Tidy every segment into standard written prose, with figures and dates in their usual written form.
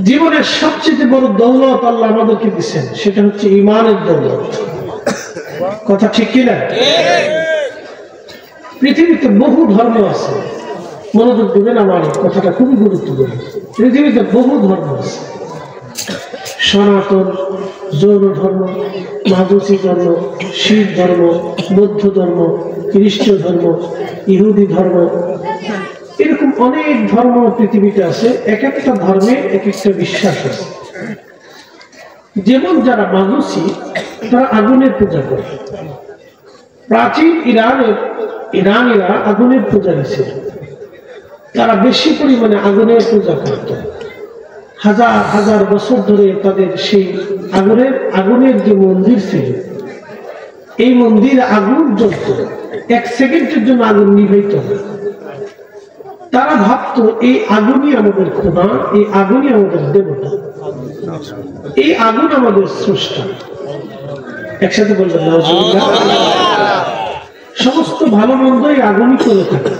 জীবনের সবচেয়ে বড় দৌলত আল্লাহ আমাদেরকে দিচ্ছেন, সেটা হচ্ছে ঈমানের দৌলত। কথা ঠিক কিনা? পৃথিবীতে বহু ধর্ম আছে, মনোযোগ দেবেন, আমার কথাটা খুবই গুরুত্বপূর্ণ। পৃথিবীতে বহু ধর্ম আছে, সনাতন, জৈন ধর্ম, মাজুসি ধর্ম, শিখ ধর্ম, বৌদ্ধ ধর্ম, খ্রিস্ট ধর্ম, ইহুদি ধর্ম, এরকম অনেক ধর্ম পৃথিবীতে আছে। এক একটা ধর্মে এক একটা বিশ্বাস আছে। যেমন যারা মাজুসি, তারা আগুনের পূজা করে। প্রাচীন ইরানীরা আগুনের পূজারী ছিল, তারা বেশি পরিমাণে আগুনের পূজা করত। হাজার হাজার বছর ধরে তাদের সেই আগুনের যে মন্দির ছিল, এই মন্দির আগুন জ্বলত, এক সেকেন্ডের জন্য আগুন নিভেত হয়। তারা ভাবতো এই আগুনই আমাদের খোদা, এই আগুনই আমাদের দেবতা, এই আগুন আমাদের স্রষ্টা। একসাথে বলবেন না? সমস্ত ভালো মন্দ এই আগুনই করে থাকে।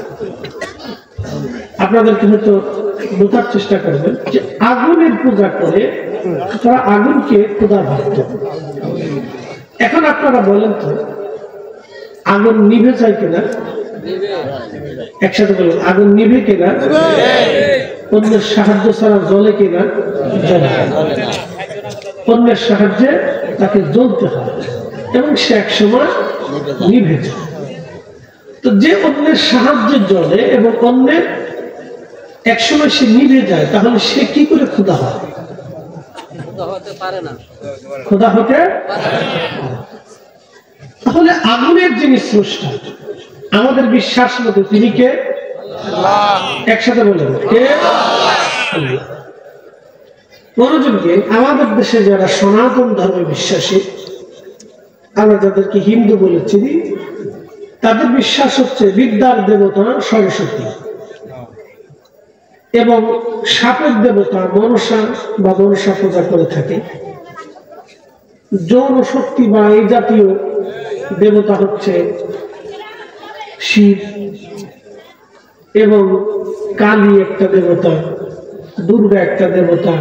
আপনাদেরকে হয়তো বোঝার চেষ্টা করবেন যে আগুনের পূজা করে তারা আগুনকে খোদা ভাবত। এখন আপনারা বলেন তো, আগুন নিভে যায় কিনা? একসাথে বলুন, আগুন নিভে কিনা? অন্যের সাহায্য ছাড়া জ্বলে কিনা? অন্যের সাহায্যে তাকে জ্বলতে হয় এবং সে এক সময় নিভে যায়। তো যে অন্যের সাহায্যে জ্বলে এবং অন্যের একসময় সে নিভে যায়, তাহলে সে কি করে খোদা হয়? খোদা হতে তাহলে আগুনের যিনি স্রষ্টা, আমাদের বিশ্বাস মতে তিনি কে? একসাথে বলেন, কে? মনোযোগে, আমাদের দেশে যারা সনাতন ধর্মে বিশ্বাসী, আমরা যাদেরকে হিন্দু বলে চিনি, তাদের বিশ্বাস হচ্ছে বিদ্যার দেবতা সরস্বতী এবং সাপের দেবতা মনসা বা মনসা পূজা করে থাকে। যৌন শক্তি বা এই জাতীয় দেবতা হচ্ছে শিব এবং কালী একটা দেবতা, দুর্গা একটা দেবতা,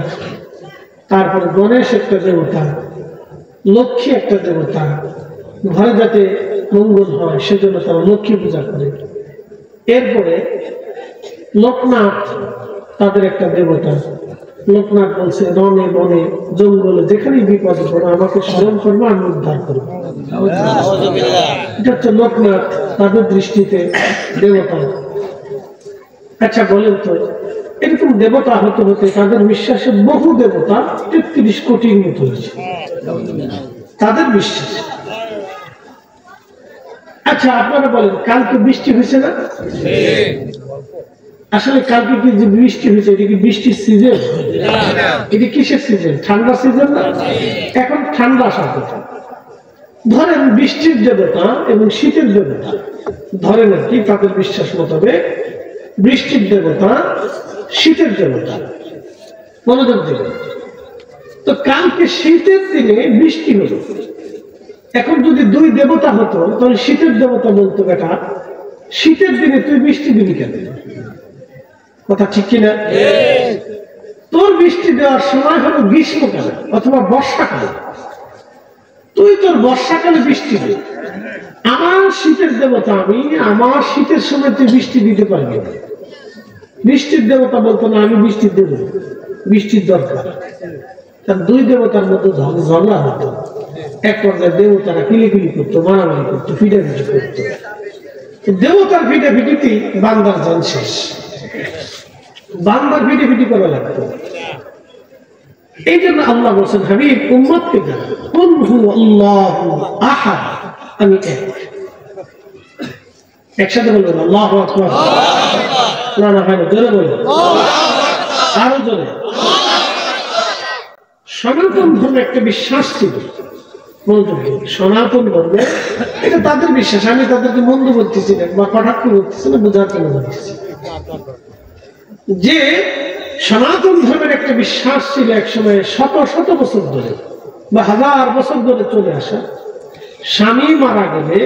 তারপরে গণেশ একটা দেবতা, লক্ষ্মী একটা দেবতা। ঘরে যাতে মঙ্গল হয় সেজন্য তারা লক্ষ্মী পূজা করে। এরপরে লোকনাথ তাদের একটা দেবতা। লোকনাথ বলছে, রনে বনে জঙ্গলে যেখানেই বিপদ পড়ে আমাকে স্মরণ করবো, আমি উদ্ধার করবো। এটা হচ্ছে লোকনাথ তাদের দৃষ্টিতে দেবতা। আচ্ছা বলেন তো, এরকম দেবতা হতে হতে তাদের বিশ্বাসে বহু দেবতা ৩৩ কোটির মতো হয়েছে তাদের বিশ্বাস। আচ্ছা আপনারা বলেন, কালকে বৃষ্টি হয়েছে না? আসলে কালকে কি যে বৃষ্টি হয়েছে, এটা কি বৃষ্টির সিজন? এটা কিসের সিজন? ঠান্ডা সিজন না? এখন ঠান্ডা আসার কথা। ধরেন বৃষ্টির দেবতা এবং শীতের দেবতা, ধরেন আর কি তাদের বিশ্বাস মোতাবেক বৃষ্টির দেবতা শীতের দেবতা। মনোযোগ দিবেন তো, কালকে শীতের দিনে বৃষ্টি হলো। এখন যদি দুই দেবতা হতো, তাহলে শীতের দেবতা বলতো, বেটা শীতের দিনে তুই বৃষ্টি দিবি কেন? কথা ঠিক কিনা? তোর বৃষ্টি দেওয়ার সময় হলো গ্রীষ্মকালে অথবা বর্ষাকালে, তুই তোর বর্ষাকালে বৃষ্টি দিবি। আমার শীতের দেবতা আমি, আমার শীতের সময় তুই বৃষ্টি দিতে পারবি না। বৃষ্টির দেবতা বলতো না, আমি বৃষ্টি দেব, বৃষ্টির দরকার। তার দুই দেবতার মধ্যে ঝগড়া হতো। এক পর্যায়ে দেবতারা কিলিকিলি করতো, মারামারি করতো, ফিটাফিটি করতো। দেবতার ফিটাফিটিতে বান্দার জান শেষ। বান্দার ফিটাফিটি করা লাগতো। এই জন্য আল্লাহ বলছেন, হাবিব উম্মতকে জানান, কুল হু আল্লাহু আহাদ, আমি এক। একসাথে বলবেন আল্লাহু আকবার। না না ভাই, জোরে বলবেন, আরো জোরে। সনাতন ধর্মে একটা বিশ্বাস ছিল, সনাতন ধর্মে এটা তাদের বিশ্বাস। আমি তাদেরকে মন্দ বলতেছি না বা কটাক্ষ বলতেছি না, বোঝার জন্য বলতেছি যে সনাতন ধর্মের একটা বিশ্বাস ছিল এক সময় শত শত বছর ধরে বা হাজার বছর ধরে চলে আসা। স্বামী মারা গেলে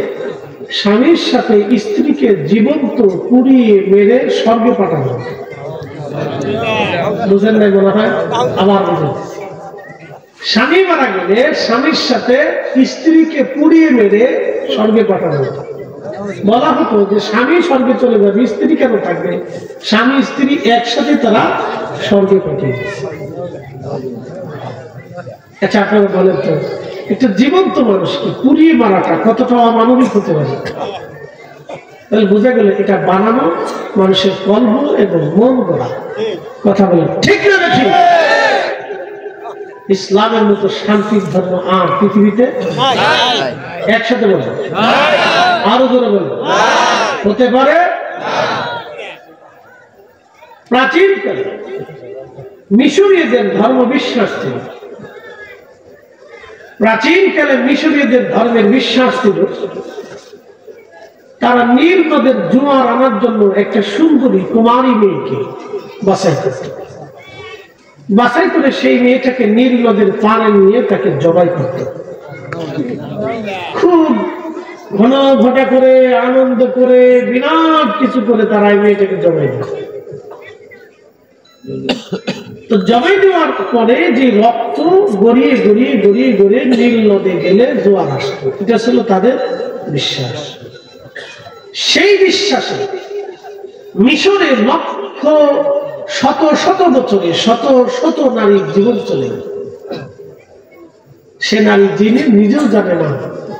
স্বামীর সাথে স্ত্রীকে জীবন্ত পুড়িয়ে মেরে স্বর্গে পাঠানো। বুঝেন নাই মনে হয়, আবার বুঝেন। স্বামী মারা গেলে স্বামীর সাথে স্ত্রীকে পুড়িয়ে মেরে স্বর্গে পাঠানো হতো। বলা হতো যে স্বামী স্বর্গে চলে যাবে, স্ত্রী কেন থাকবে? স্বামী স্ত্রী একসাথে তারা স্বর্গে পাঠিয়ে দিচ্ছে। আচ্ছা আপনারা বলেন তো, একটা জীবন্ত মানুষকে পুড়িয়ে মারাটা কতটা অমানবিক হতে পারে? তাহলে বোঝা গেল এটা বানানো মানুষের কল্প এবং মন গড়া। কথা বলেন ঠিক না ঠিক? ইসলামের মতো শান্তির ধর্ম আর পৃথিবীতে একসাথে বলবো, আরো জোরে বলবো, হতে পারে? প্রাচীনকালে মিশরীয়দের ধর্ম বিশ্বাস ছিল, প্রাচীনকালে মিশরীয়দের ধর্মের বিশ্বাস ছিল তারা নীল নদের জোয়ার আনার জন্য একটা সুন্দরী কুমারী মেয়েকে বাছাই করত, বাছাই করে সেই মেয়েটাকে নীল নদের পাড়ে নিয়ে তাকে জবাই করত। খুব ঘন ঘটা করে আনন্দ করে বিরাট কিছু করে তারা এই মেয়েটাকে জবাই দিত। তো জবাই দেওয়ার পরে যে রক্ত গড়িয়ে গড়িয়ে গড়িয়ে গড়িয়ে নীল নদে গেলে জোয়ার আসতো, এটা ছিল তাদের বিশ্বাস। সেই বিশ্বাসে মিশরে লক্ষ শত শত বছরে শত শত নারীর জীবন চলে গেল। সে নারী যিনি নিজেও জানে না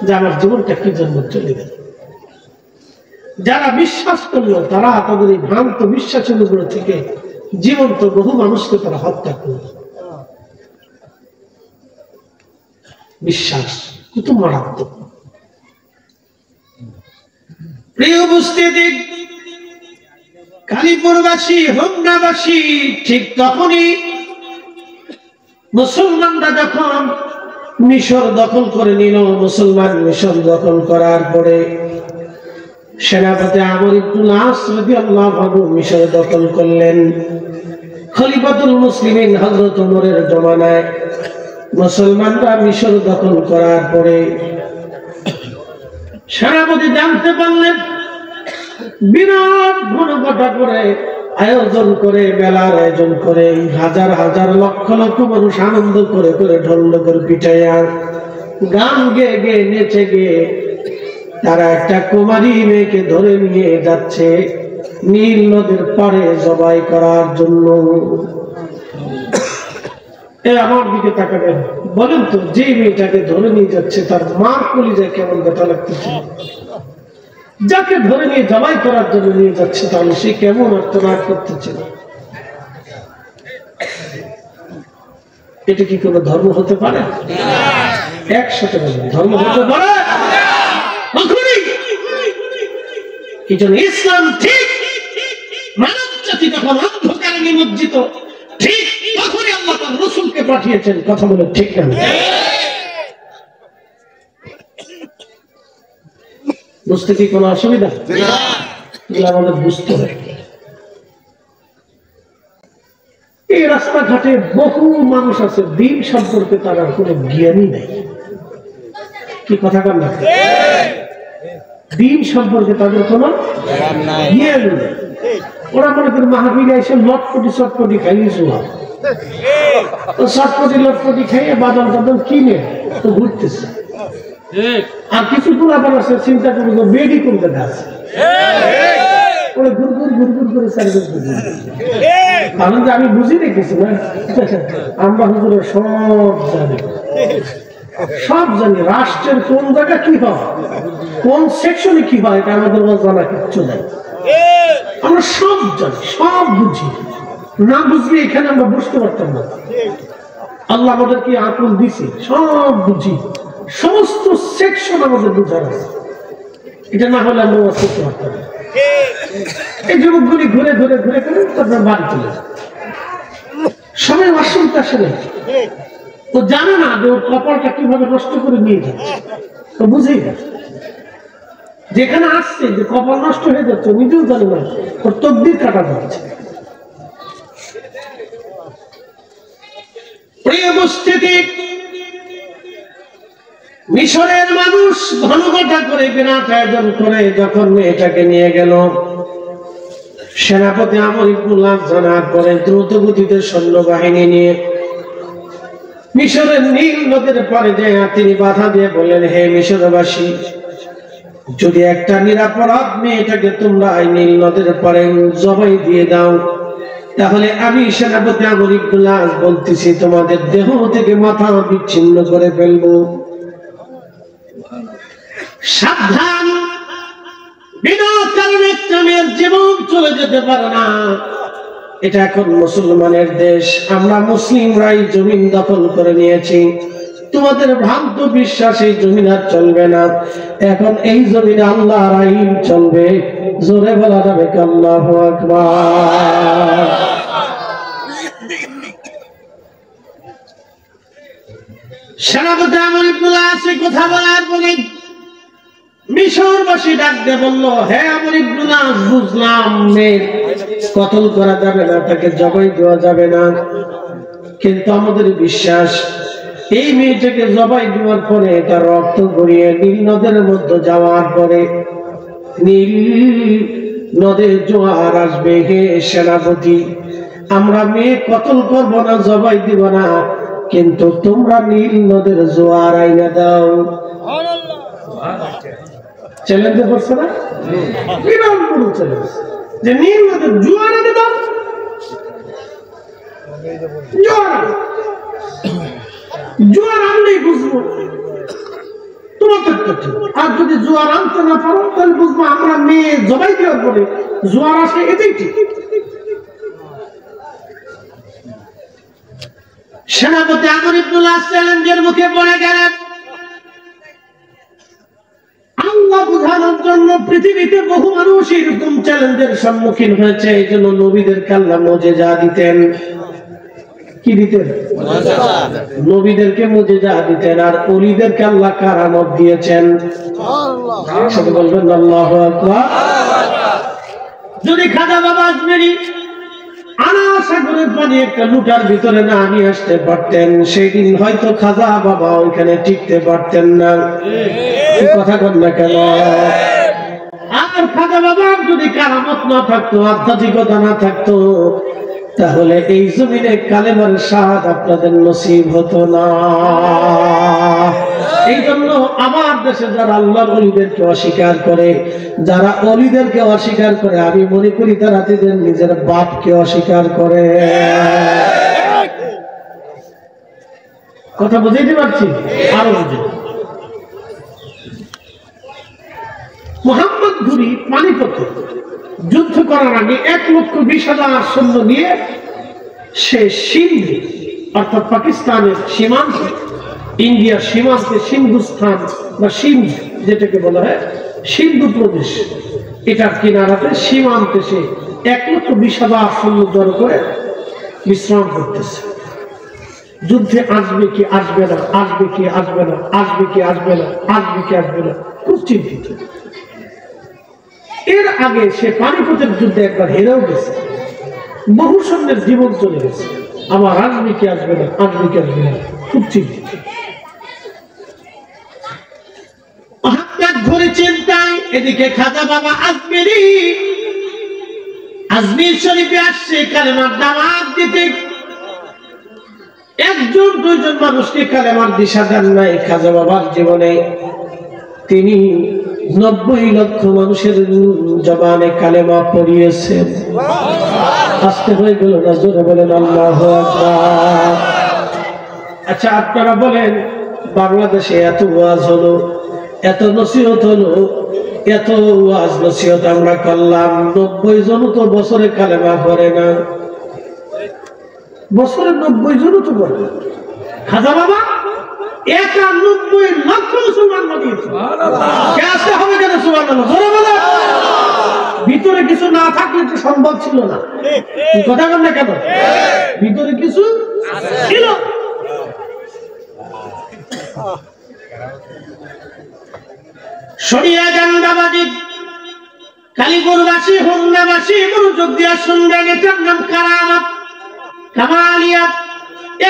যে আমার জীবনটা কি জন্য চলে গেল। যারা বিশ্বাস করলো তারা তাদের এই ভ্রান্ত বিশ্বাসের উপর থেকে জীবন্ত বহু মানুষকে তারা হত্যা করল। বিশ্বাস কত মারাত্মক। প্রিয় উপস্থিতি, কালীপুরবাসী হোমনাবাসী ঠিক তখনই মুসলমানরা যখন মিশর দখল করে নিল, মুসলমান মিশর দখল করার পরে সেনাপতি আমর ইবনুল আস রাদিয়াল্লাহু আনহু মিশর দখল করলেন। খলিফাতুল মুসলিমিন হযরত ওমরের জমানায় মুসলমানরা মিশর দখল করার পরে সেনাপতি জানতে পারলেন, বিরাট ঘনঘটা করে আয়োজন করে, মেলার আয়োজন করে, হাজার হাজার লক্ষ লক্ষ মানুষ আনন্দ করে করে ঢোল করে পিটাইয়া গান গেয়ে গেয়ে নেচে গিয়ে তারা একটা কুমারী মেয়েকে ধরে নিয়ে যাচ্ছে নীল নদের পাড়ে জবাই করার জন্য। আমার দিকে তাকাবেন, বলেন তো, যে মেয়েটাকে ধরে নিয়ে যাচ্ছে তার মার কলিজায় কেমন ব্যথা লাগতেছে? যাকে ধরে নিয়ে জবাই করার জন্য নিয়ে যাচ্ছে তাহলে সে কেমন আর্তনাদ করতেছে? এটা কি কোনো ধর্ম হতে পারে? একসাথে বলুন, ধর্ম হতে পারে? এই জন্য ইসলাম ঠিক, মানব জাতি যখন অন্ধকারে নিমজ্জিত, ঠিক তখনই আল্লাহ তার রাসূলকে পাঠিয়েছেন। কথা বলে ঠিক না? বুঝতে কি কোনো অসুবিধা? আমাদের বুঝতে হবে। এই রাস্তাঘাটে বহু মানুষ আছে দিন সম্পর্কে তারা কোনো জ্ঞানই নেই। কি কথা বল না? দিন সম্পর্কে তাদের কোনো জ্ঞান নেই। ওরা মনে করে মাহফিলে এসে লটপটি চটপটি খাইয়েছো, তো চটপটি লটপটি খাইয়ে বাদাম টাদাম কিনে তো ঘুরতেছে। আর কিছু পুরাবার আছে চিন্তা করে বেডি করতে আছে, ওরা ঘুরঘুর ঘুরঘুর করে চারিদিক ঘুরঘুর। কারণ আমি বুঝি রেখেছি না, আমরা হুজুরের সব জানি, সব জানি। রাষ্ট্রের কোন জায়গা কি হয়, কোন সেকশনে কি হয়, এটা আমাদের জানা কিচ্ছু নাই। আমরা সব জানি, সব বুঝি। না বুঝলে এখানে আমরা বুঝতে পারতাম না। আল্লাহ আমাদের কি আকল দিছে, সব বুঝি, সমস্ত সেকশন আমাদের বুঝার আছে। এটা না হলে আমরা করতে পারতাম না। এই যুবকগুলি ঘুরে ঘুরে ঘুরে ঘুরে তারপর বাড়ি চলে যায়। সবাই অসুবিধা আসলে ও জানে না যে ওর কপালটা কিভাবে নষ্ট করে নিয়ে যাচ্ছে, তো বুঝেই না। যেখানে আসছে যে কপাল নষ্ট হয়ে যাচ্ছে নিজেও জানে না, ওর তকদির কাটা যাচ্ছে। প্রিয় উপস্থিতি, মিশরের মানুষ ঘনঘটা করে বিরাট আয়োজন করে যখন মেয়েটাকে নিয়ে গেল, সেনাপতি আমর ইবনুল আস জানার পরে দ্রুত গতিতে সৈন্যবাহিনী নিয়ে মিশরের নীল নদের পাড়ে যায় তিনি বাধা দিয়ে বললেন, হে মিশরবাসী, যদি একটা নিরাপরাধ মেয়েটাকে তোমরা এই নীল নদের পাড়ে জবাই দিয়ে দাও, তাহলে আমি সেনাপতি আমর ইবনুল আস বলতেছি তোমাদের দেহ থেকে মাথা বিচ্ছিন্ন করে ফেলবো। সাবধান, বিনা কারণে একটা মেয়ের জীবন চলে যেতে পারে না। এটা এখন মুসলমানের দেশ, আমরা মুসলিমরাই জমিন দখল করে নিয়েছি। তোমাদের ভ্রান্ত বিশ্বাস এই জমিন আর চলবে না। এখন এই জমিনে আল্লাহর আইন চলবে। জোরে বলা যাবে আল্লাহু আকবার। সেনাপতি আমর ইবনুল আস কথা বলার পরে মিশরবাসী ডাক দিয়ে বলল, হে আমর ইবনুল আস, বুঝলাম মেয়ের কতল করা যাবে না, তাকে জবাই দেওয়া যাবে না, কিন্তু আমাদের বিশ্বাস এই মেয়েটাকে জবাই দেওয়ার পরে তার রক্ত গড়িয়ে নীল নদের মধ্যে যাওয়ার পরে নীল নদে জোয়ার আসবে। হে সেনাপতি, আমরা মেয়ে কতল করব না, জবাই দিব না, কিন্তু তোমরা নীল নদের জোয়ার আইনা দাও। চ্যালেঞ্জ করছে না? বিরাট বড় চ্যালেঞ্জ যে নীল নদের জোয়ার আইনা দাও। জোয়ার আনলেই বুঝবো তোমার তথ্য। আর যদি জোয়ার আনতে না পারো তাহলে বুঝবো আমরা মেয়ে জবাই দেওয়ার পরে জোয়ার আসে, এটাই ঠিক। সেনাপতি আমর ইবনুল আস চ্যালেঞ্জের মুখে পড়ে গেলেন। আল্লাহ বুঝানোর জন্য পৃথিবীতে বহু মানুষ এরকম চ্যালেঞ্জের সম্মুখীন হয়েছে। এই জন্য নবীদেরকে আল্লাহ মুজিজা দিতেন। কি দিতেন? নবীদেরকে মুজিজা দিতেন, আর ওলিদেরকে আল্লাহ কারামত দিয়েছেন। সাথে বলবেন আল্লাহু আকবার। যদি খাজা বাবা আজমেরি আনা সাগরের পানি একটা লুটার ভিতরে না নিয়ে আসতে পারতেন, সেই দিন হয়তো খাজা বাবা ওইখানে টিকতে পারতেন না। কথা বল না কেন? আর খাজা বাবার যদি কারামত না থাকতো, আধ্যাত্মিকতা না থাকতো, তাহলে এই জমিনে কালেমার শাহাদ আপনাদের নসিব হতো না। এই জন্য আমার দেশে যারা আল্লাহর ওলিদেরকে অস্বীকার করে, যারা ওলিদেরকে অস্বীকার করে, আমি মনে করি তারা তাদের নিজের বাপকে অস্বীকার করে। কথা বুঝাইতে পারছি? আরো বুঝে। মুহাম্মদ ঘুরি পানিপথে যুদ্ধ করার আগে 1,20,000 সৈন্য নিয়ে সে সিন্ধু অর্থাৎ পাকিস্তানের সীমান্তে, ইন্ডিয়ার সীমান্তে সিন্ধুস্থান বা সিন্ধ যেটাকে বলা হয় সিন্ধু প্রদেশ, এটার কিনারাতে সীমান্তে সে 1,20,000 সৈন্য জড়ো করে বিশ্রাম করতেছে। যুদ্ধে আসবে কি আসবে না, আসবে কি আসবে না, আসবে কি আসবে না, আসবে কি আসবে না, খুব চিন্তিত। এর আগে সে পানিপথের যুদ্ধে একবার হেরেও গেছে, বহু সৈন্যের জীবন চলে গেছে। আবার আসবে কি আসবে না, আসবে কি আসবে না, খুব চিন্তিত। ঘরে চিন্তায়, এদিকে খাজা বাবা আজমেরি আজমির শরীফে আসছে কালেমার দাওয়াত দিতে। 1-2 মানুষকে কালেমার দিশা দেন নাই খাজা বাবার জীবনে। তিনি 90 লক্ষ মানুষের জবানে কালেমা পড়িয়েছেন। আসতে হয়ে গেল না? জোরে বলেন আল্লাহু আকবার। আচ্ছা, আপনারা বলেন, বাংলাদেশে এত ওয়াজ হলো, এত নসিহত হলো, এত ওয়াজ নসিহত আমরা করলাম, 90 জন তো বছরে কালেমা পড়ে না। বছরে 90 জন তো পড়ে। খাজা বাবা 91 লক্ষ মুসলমান বানিয়েছে। আসতে হবে কেন? সুবহানাল্লাহ, জোরে বলেন। ভিতরে কিছু না থাকলে তো সম্ভব ছিল না। কথা বল না কেন? ভিতরে কিছু ছিল। শরিয়া জান্দাবাদী কালীপুরবাসী, হোমনাবাসী মনোযোগ দিয়া শুনবেন, এটার নাম কারামাত, কামালিয়াত।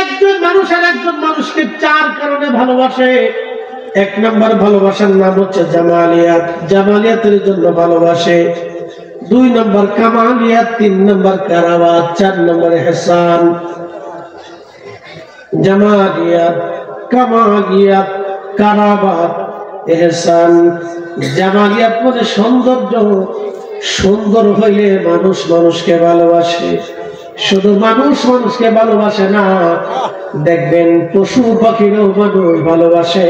একজন মানুষ আর একজন মানুষকে 4 কারণে ভালোবাসে। 1 নম্বর ভালোবাসার নাম হচ্ছে জামালিয়াত। জামালিয়াতের জন্য ভালোবাসে। 2 নম্বর কামালিয়াত, 3 নম্বর কারাবাত, 4 নম্বর ইহসান। জামালিয়াত, কামালিয়াত, কারাবাত, ইহসান। জামালিয়াত মানে সৌন্দর্য, সুন্দর হইলে মানুষ মানুষকে ভালোবাসে। শুধু মানুষ মানুষকে ভালোবাসে না, দেখবেন পশু পাখিরও মানুষ ভালোবাসে।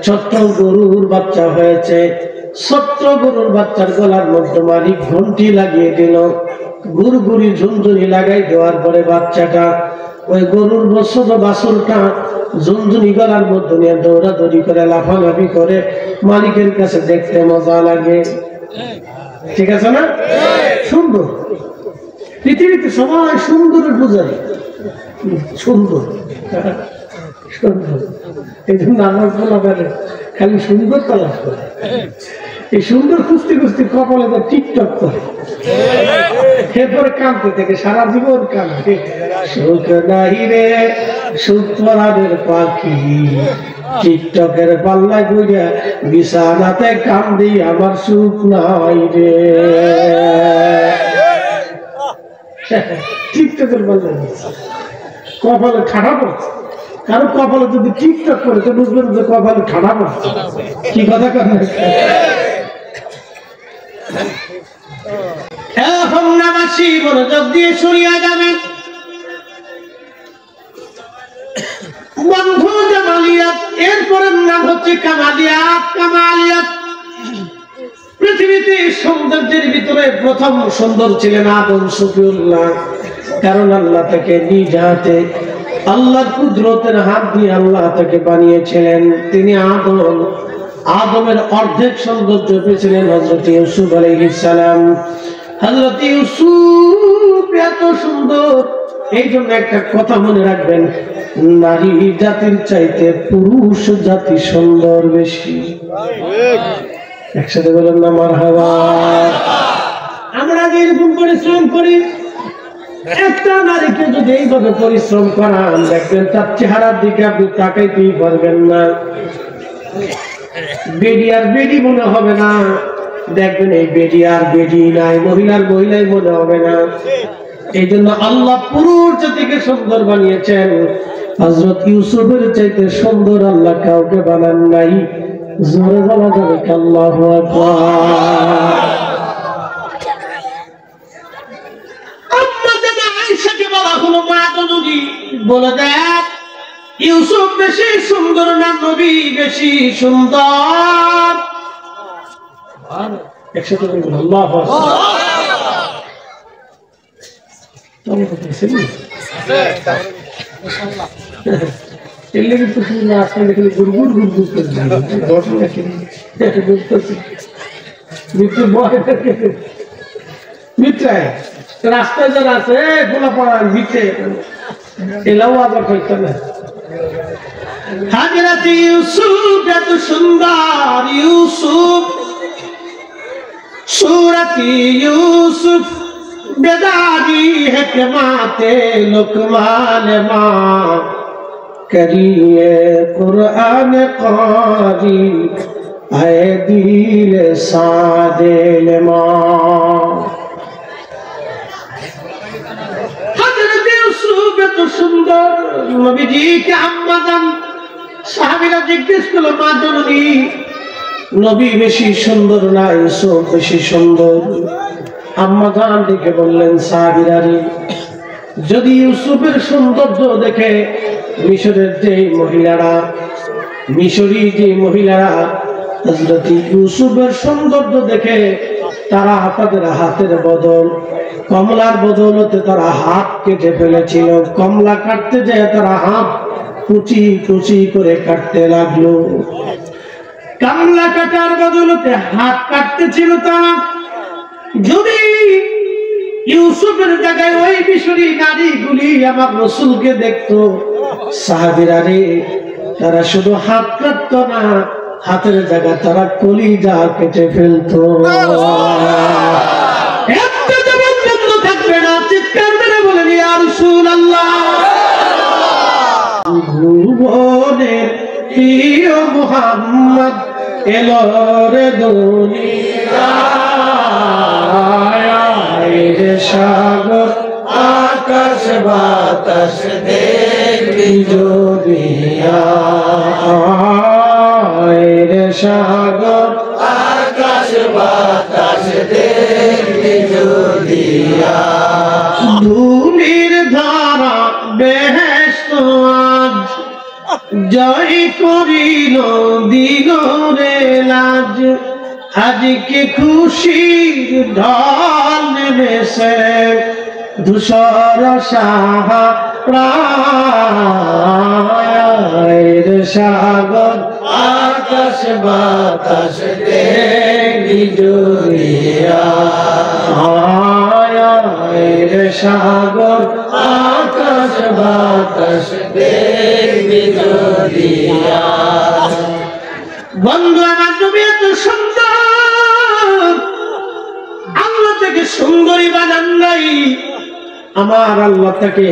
ছোট্ট গরুর বাচ্চা হয়েছে, ছোট্ট গরুর বাচ্চার গলার মধ্যে মালিক ঘন্টি লাগিয়ে দিল, গুড়গুড়ি ঝুনঝুনি লাগাই দেওয়ার পরে বাচ্চাটা ওই গরুর ছোট বাছুরটা ঝুনঝুনি গলার মধ্যে নিয়ে দৌড়াদৌড়ি করে লাফালাফি করে মালিকের কাছে দেখতে মজা লাগে। ঠিক আছে না? সুন্দর। পৃথিবীতে সবাই সুন্দরের পূজারী, সুন্দর সুন্দর। এই জন্য আমার বলা বলে খালি সুন্দর তালাশ করে, এই সুন্দর খুঁজতে খুঁজতে কপালে তো টিকটক করে, এরপরে কাঁদতে থেকে সারা জীবন কাঁদতে। সুখ নাই রে সুখ পরাণের পাখি, টিকটকের পাল্লায় ঘুরে বিছানাতে কান্দি আমার সুখ নাই রে। টিকটকের পাল্লায় কপালে ঠাডা পড়ছে। কারো কপালে যদি টিকটক করে তো বুঝবেন যে কপালে ঠাডা পড়ছে। কি কথা করেন? বাংলাবাসী মনোযোগ দিয়ে শুনিয়া যাবেন। বন্ধু জামালিয়াত, এরপরের নাম হচ্ছে কামালিয়াত। কামালিয়াত পৃথিবীতে সৌন্দর্যের ভিতরে প্রথম সুন্দর ছিলেন আদম শফিউল্লাহ। কারণ আল্লাহ তাকে নিজ হাতে, আল্লাহর কুদরতের হাত দিয়ে আল্লাহ তাকে বানিয়েছিলেন। তিনি আদমের অর্ধেক সৌন্দর্য পেয়েছিলেন হযরত ইউসুফ আলাইহিস সালাম। হযরত ইউসুফ এত সুন্দর, এই জন্য একটা কথা মনে রাখবেন, নারী জাতির চাইতে পুরুষ জাতি সুন্দর বেশি। একসাথে বলেন না মারহাবা। আমরা যে এরকম পরিশ্রম করি, একটা নারীকে যদি এইভাবে পরিশ্রম করান, দেখবেন তার চেহারার দিকে আপনি তাকাইতেই পারবেন না। বেডি আর বেডি মনে হবে না, দেখবেন এই বেডি আর বেডি নাই, মহিলার মহিলাই মনে হবে না। এই জন্য আল্লাহ পুরুষ জাতিকে সুন্দর বানিয়েছেন। হযরত ইউসুফের চাইতে সুন্দর আল্লাহ কাউকে বানান নাই। জোরে বলা যাবে আল্লাহু আকবার। বলে দেখ ইউসুফ বেশি সুন্দর না নবী বেশি সুন্দর? একসাথে বলুন আল্লাহু আকবার। রাস্তায় যারা আছে গোলা পড়ার ভিতরে এলাও আবার হইতো না। হযরত ইউসুফ এত সুন্দর, ইউসুফ सूरत यूसुफ बेदारी हिकमाते लुकमान माँ करिए कुरान कारी आए दिल सादिल माँ। हजरत यूसुफ तो सुंदर नबी जी के अम्मा जान साहबीरा जिज्ञेस करलो माँ जननी নবী বেশি সুন্দর না ইউসুফ বেশি সুন্দর? আম্মা জান ডেকে বললেন, সাহাবীরা রে, যদি ইউসুফের সৌন্দর্য দেখে মিশরের যে মহিলারা, মিশরি যে মহিলারা হযরত ইউসুফের সৌন্দর্য দেখে তারা তাদের হাতের বদল কমলার বদৌলতে তারা হাত কেটে ফেলেছিল। কমলা কাটতে যায় তারা হাত কুচি কুচি করে কাটতে লাগলো। কমলা কাটার বদলতে হাত কাটতে ছিল তারা। যদি ইউসুফের জায়গায় ওই মিশরি নারীগুলি আমার রাসূলকে দেখতো, সাহাবীরা রে, তারা শুধু হাত কাটতো না, হাতের জায়গায় তারা কলিজা কেটে ফেলতো। একটা জবান বন্ধ থাকবে না, চিৎকার মেরে বলেন ইয়া রাসূলুল্লাহ। ভুবনের প্রিয় মুহাম্মদ এলো রে দুনিয়ায়, সাগর আকাশ বাতাস দেখবি যদি রে সাগর আকাশ বাতাস দেখবি যদি ধূলির ধারা বেহেশত আজ জয় করিল দিগরে লাজ আজকে খুশির ঢল নেমেছে ধূসর সাহারার সাগর আকাশ বাতাস দেখবি জুড়িয়া সাগর আকাশ বাতাস দেখবি জুড়িয়া বন্ধু আমার নবী এত সুন্দর আল্লাহ থেকে সুন্দরী বানান নাই আমার আল্লাহ তাকে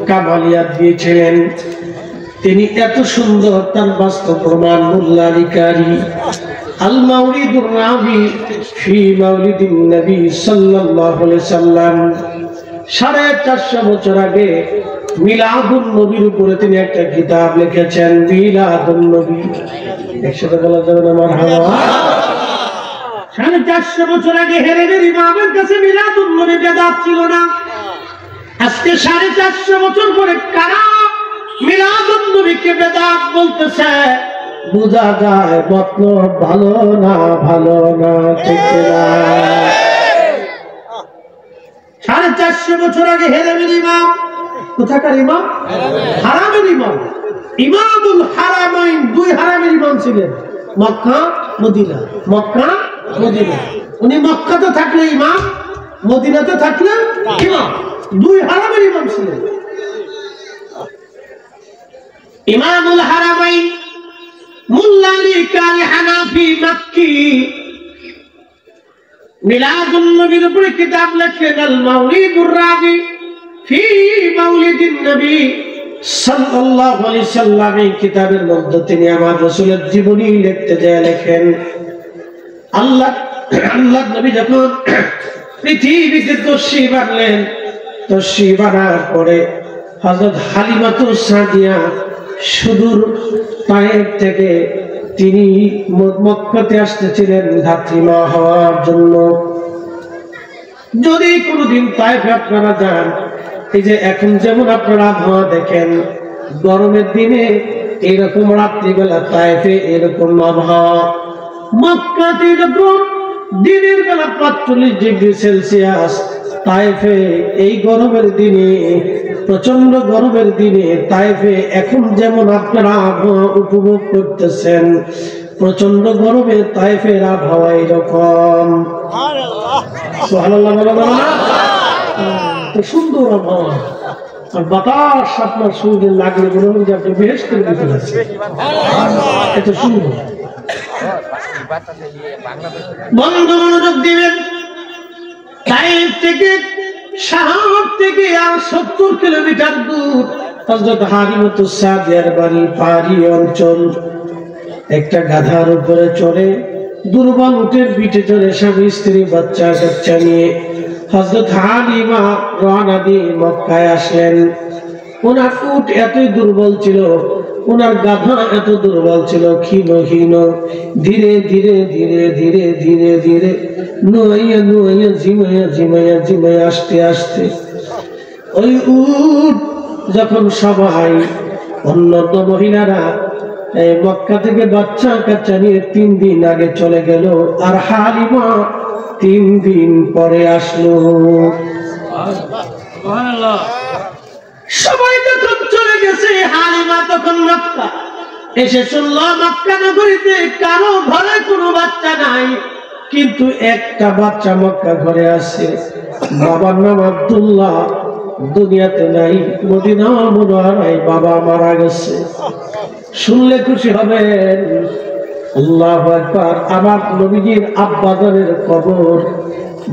কামালিয়াত দিয়েছিলেন তিনি এত সুন্দর তার বাস্তব প্রমাণ মুল্লারিকারী আল মাউলিদুর রাবি ফি মাউলিদিন নবী সাল্লাল্লাহু আলাইহি সাল্লাম 450 বছর আগে মিলাদুন নবীর উপরে তিনি একটা কিতাব লিখেছেন মিলাদুন নবী একসাথে বলা যাবে না মারহাবা 450 বছর আগে হেরেনের ইমামের কাছে মিলাদুন নবী বেদাত ছিল না আজকে 450 বছর পরে কারা মিলাদুন নবীকে বেদাত বলতেছে বুঝা যায় মতলব ভালো না ঠিক না 450 বছর আগে হেরেনের ইমাম কোথাকার ইমাম হারামের ইমাম ইমামুল হারামাইন দুই হারামের ইমাম ছিলেন মক্কা মদিনা উনি মক্কাতে থাকলে ইমাম মদিনাতে থাকলে ইমাম দুই হারামের ইমাম ছিলেন ইমামুল হারামাইন মুল্লা আলী কারি হানাফি মাক্কি মিলাদুন নবীর উপরে কিতাব লেখেন আল মাউলিদুর রাবি ফি মাউলিদিন নবী সাল্লাল্লাহু আলাইহি সাল্লাম এই কিতাবের মধ্যে তিনি আমার রাসূলের জীবনী লিখতে যায় লেখেন আল্লাহ নবী যখন পৃথিবীতে তশরীফ আনলেন তশরীফ আনার পরে হযরত হালিমাতুস সাদিয়া সুদূর তায়েফ থেকে তিনি মক্কাতে আসতেছিলেন ধাত্রীমা হওয়ার জন্য যদি কোনোদিন তায়েফে আপনারা যান এই যে এখন যেমন আপনারা আবহাওয়া দেখেন গরমের দিনে এরকম রাত্রিবেলা তায়েফে এরকম আবহাওয়া মক্কাতে যখন দিনের বেলা 45 ডিগ্রি সেলসিয়াস তায়েফে এই গরমের দিনে প্রচন্ড গরমের দিনে তায়েফে এখন যেমন আপনারা আবহাওয়া উপভোগ করতেছেন প্রচন্ড গরমে তায়েফের আবহাওয়া এরকম সুবহানাল্লাহ সুন্দর আবহাওয়া আর বাতাস আপনার শরীরে লাগলে মনে হয় যে আপনি বেহেশতের ভিতরে আছেন এত সুন্দর বন্ধু মনোযোগ দিবেন তায়েফ থেকে শহর থেকে আর 70 কিলোমিটার দূর হযরত হালিমাতুস সাদিয়ার বাড়ি পাহাড়ি অঞ্চল একটা গাধার উপরে চড়ে দুর্বল উটের পিঠে চড়ে স্বামী স্ত্রী বাচ্চা কাচ্চা নিয়ে হযরত হালিমা রওনা দিয়ে মক্কায় আসলেন ওনার উট এতই দুর্বল ছিল ওনার গাধা এত দুর্বল ছিল ক্ষীণ ধীরে ধীরে ধীরে ধীরে ধীরে ধীরে নুয়াইয়া নুয়াইয়া ঝিমাইয়া আস্তে আস্তে ওই উট যখন সবাই অন্যান্য মহিলারা এই মক্কা থেকে বাচ্চা কাচ্চা নিয়ে 3 দিন আগে চলে গেল আর হালিমা 3 দিন পরে আসলো সুবহানাল্লাহ সবাই যখন চলে গেছে হালিমা তখন মক্কা এসে শুনল মক্কা নগরীতে কারো ঘরে কোনো বাচ্চা নাই কিন্তু একটা বাচ্চা মক্কা ঘরে আছে বাবার নাম আব্দুল্লাহ দুনিয়াতে নাই মদিনা মুনাওয়ারায় বাবা মারা গেছে শুনলে খুশি হবেন আল্লাহু আকবার আমার নবীজির আব্বাজানের কবর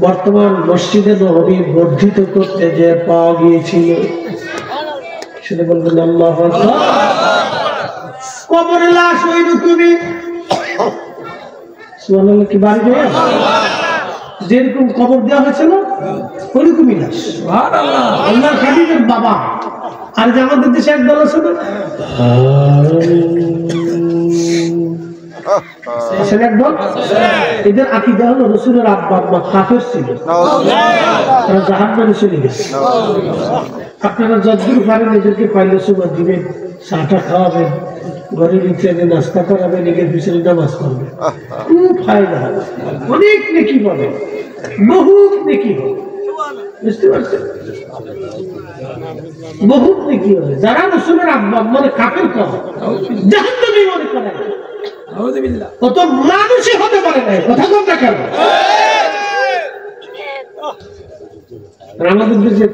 বর্তমান মসজিদে নববী বর্ধিত করতে যে পাওয়া গিয়েছিল সেটা বলবেন আল্লাহু আকবার কবরের লাশ ওই রকমই সুবহানাল্লাহ কি বাড়ি যায় যেরকম কবর দেওয়া হয়েছিল ওরকমই লাশ। আল্লাহর হাবিবের বাবা। আর যে আমাদের দেশে একদল আছে না, একদল, এদের আকীদা হলো রাসূলের আব্বা আম্মা কাফের ছিল, তারা জাহান্নামে চলে গেছে। আপনারা যতদূর পারেন এদেরকে পাইলে সুবাদ দিবেন, চাটা খাওয়াবেন, ঘরের ভিতরে নাস্তা করাবেন, এদের পিছনে নামাজ পড়বেন, খুব ফায়দা হবে, অনেক নেকি পাবে, বহুত নেকি হবে। বুঝতে পারছেন? বহুত নেকি হবে। যারা রাসূলের আব্বা আম্মারে কাফের করে, জাহান্নামী মনে করে, ও তো মানুষই হতে পারে না। কথা বল না কেন? আমাদের দেশে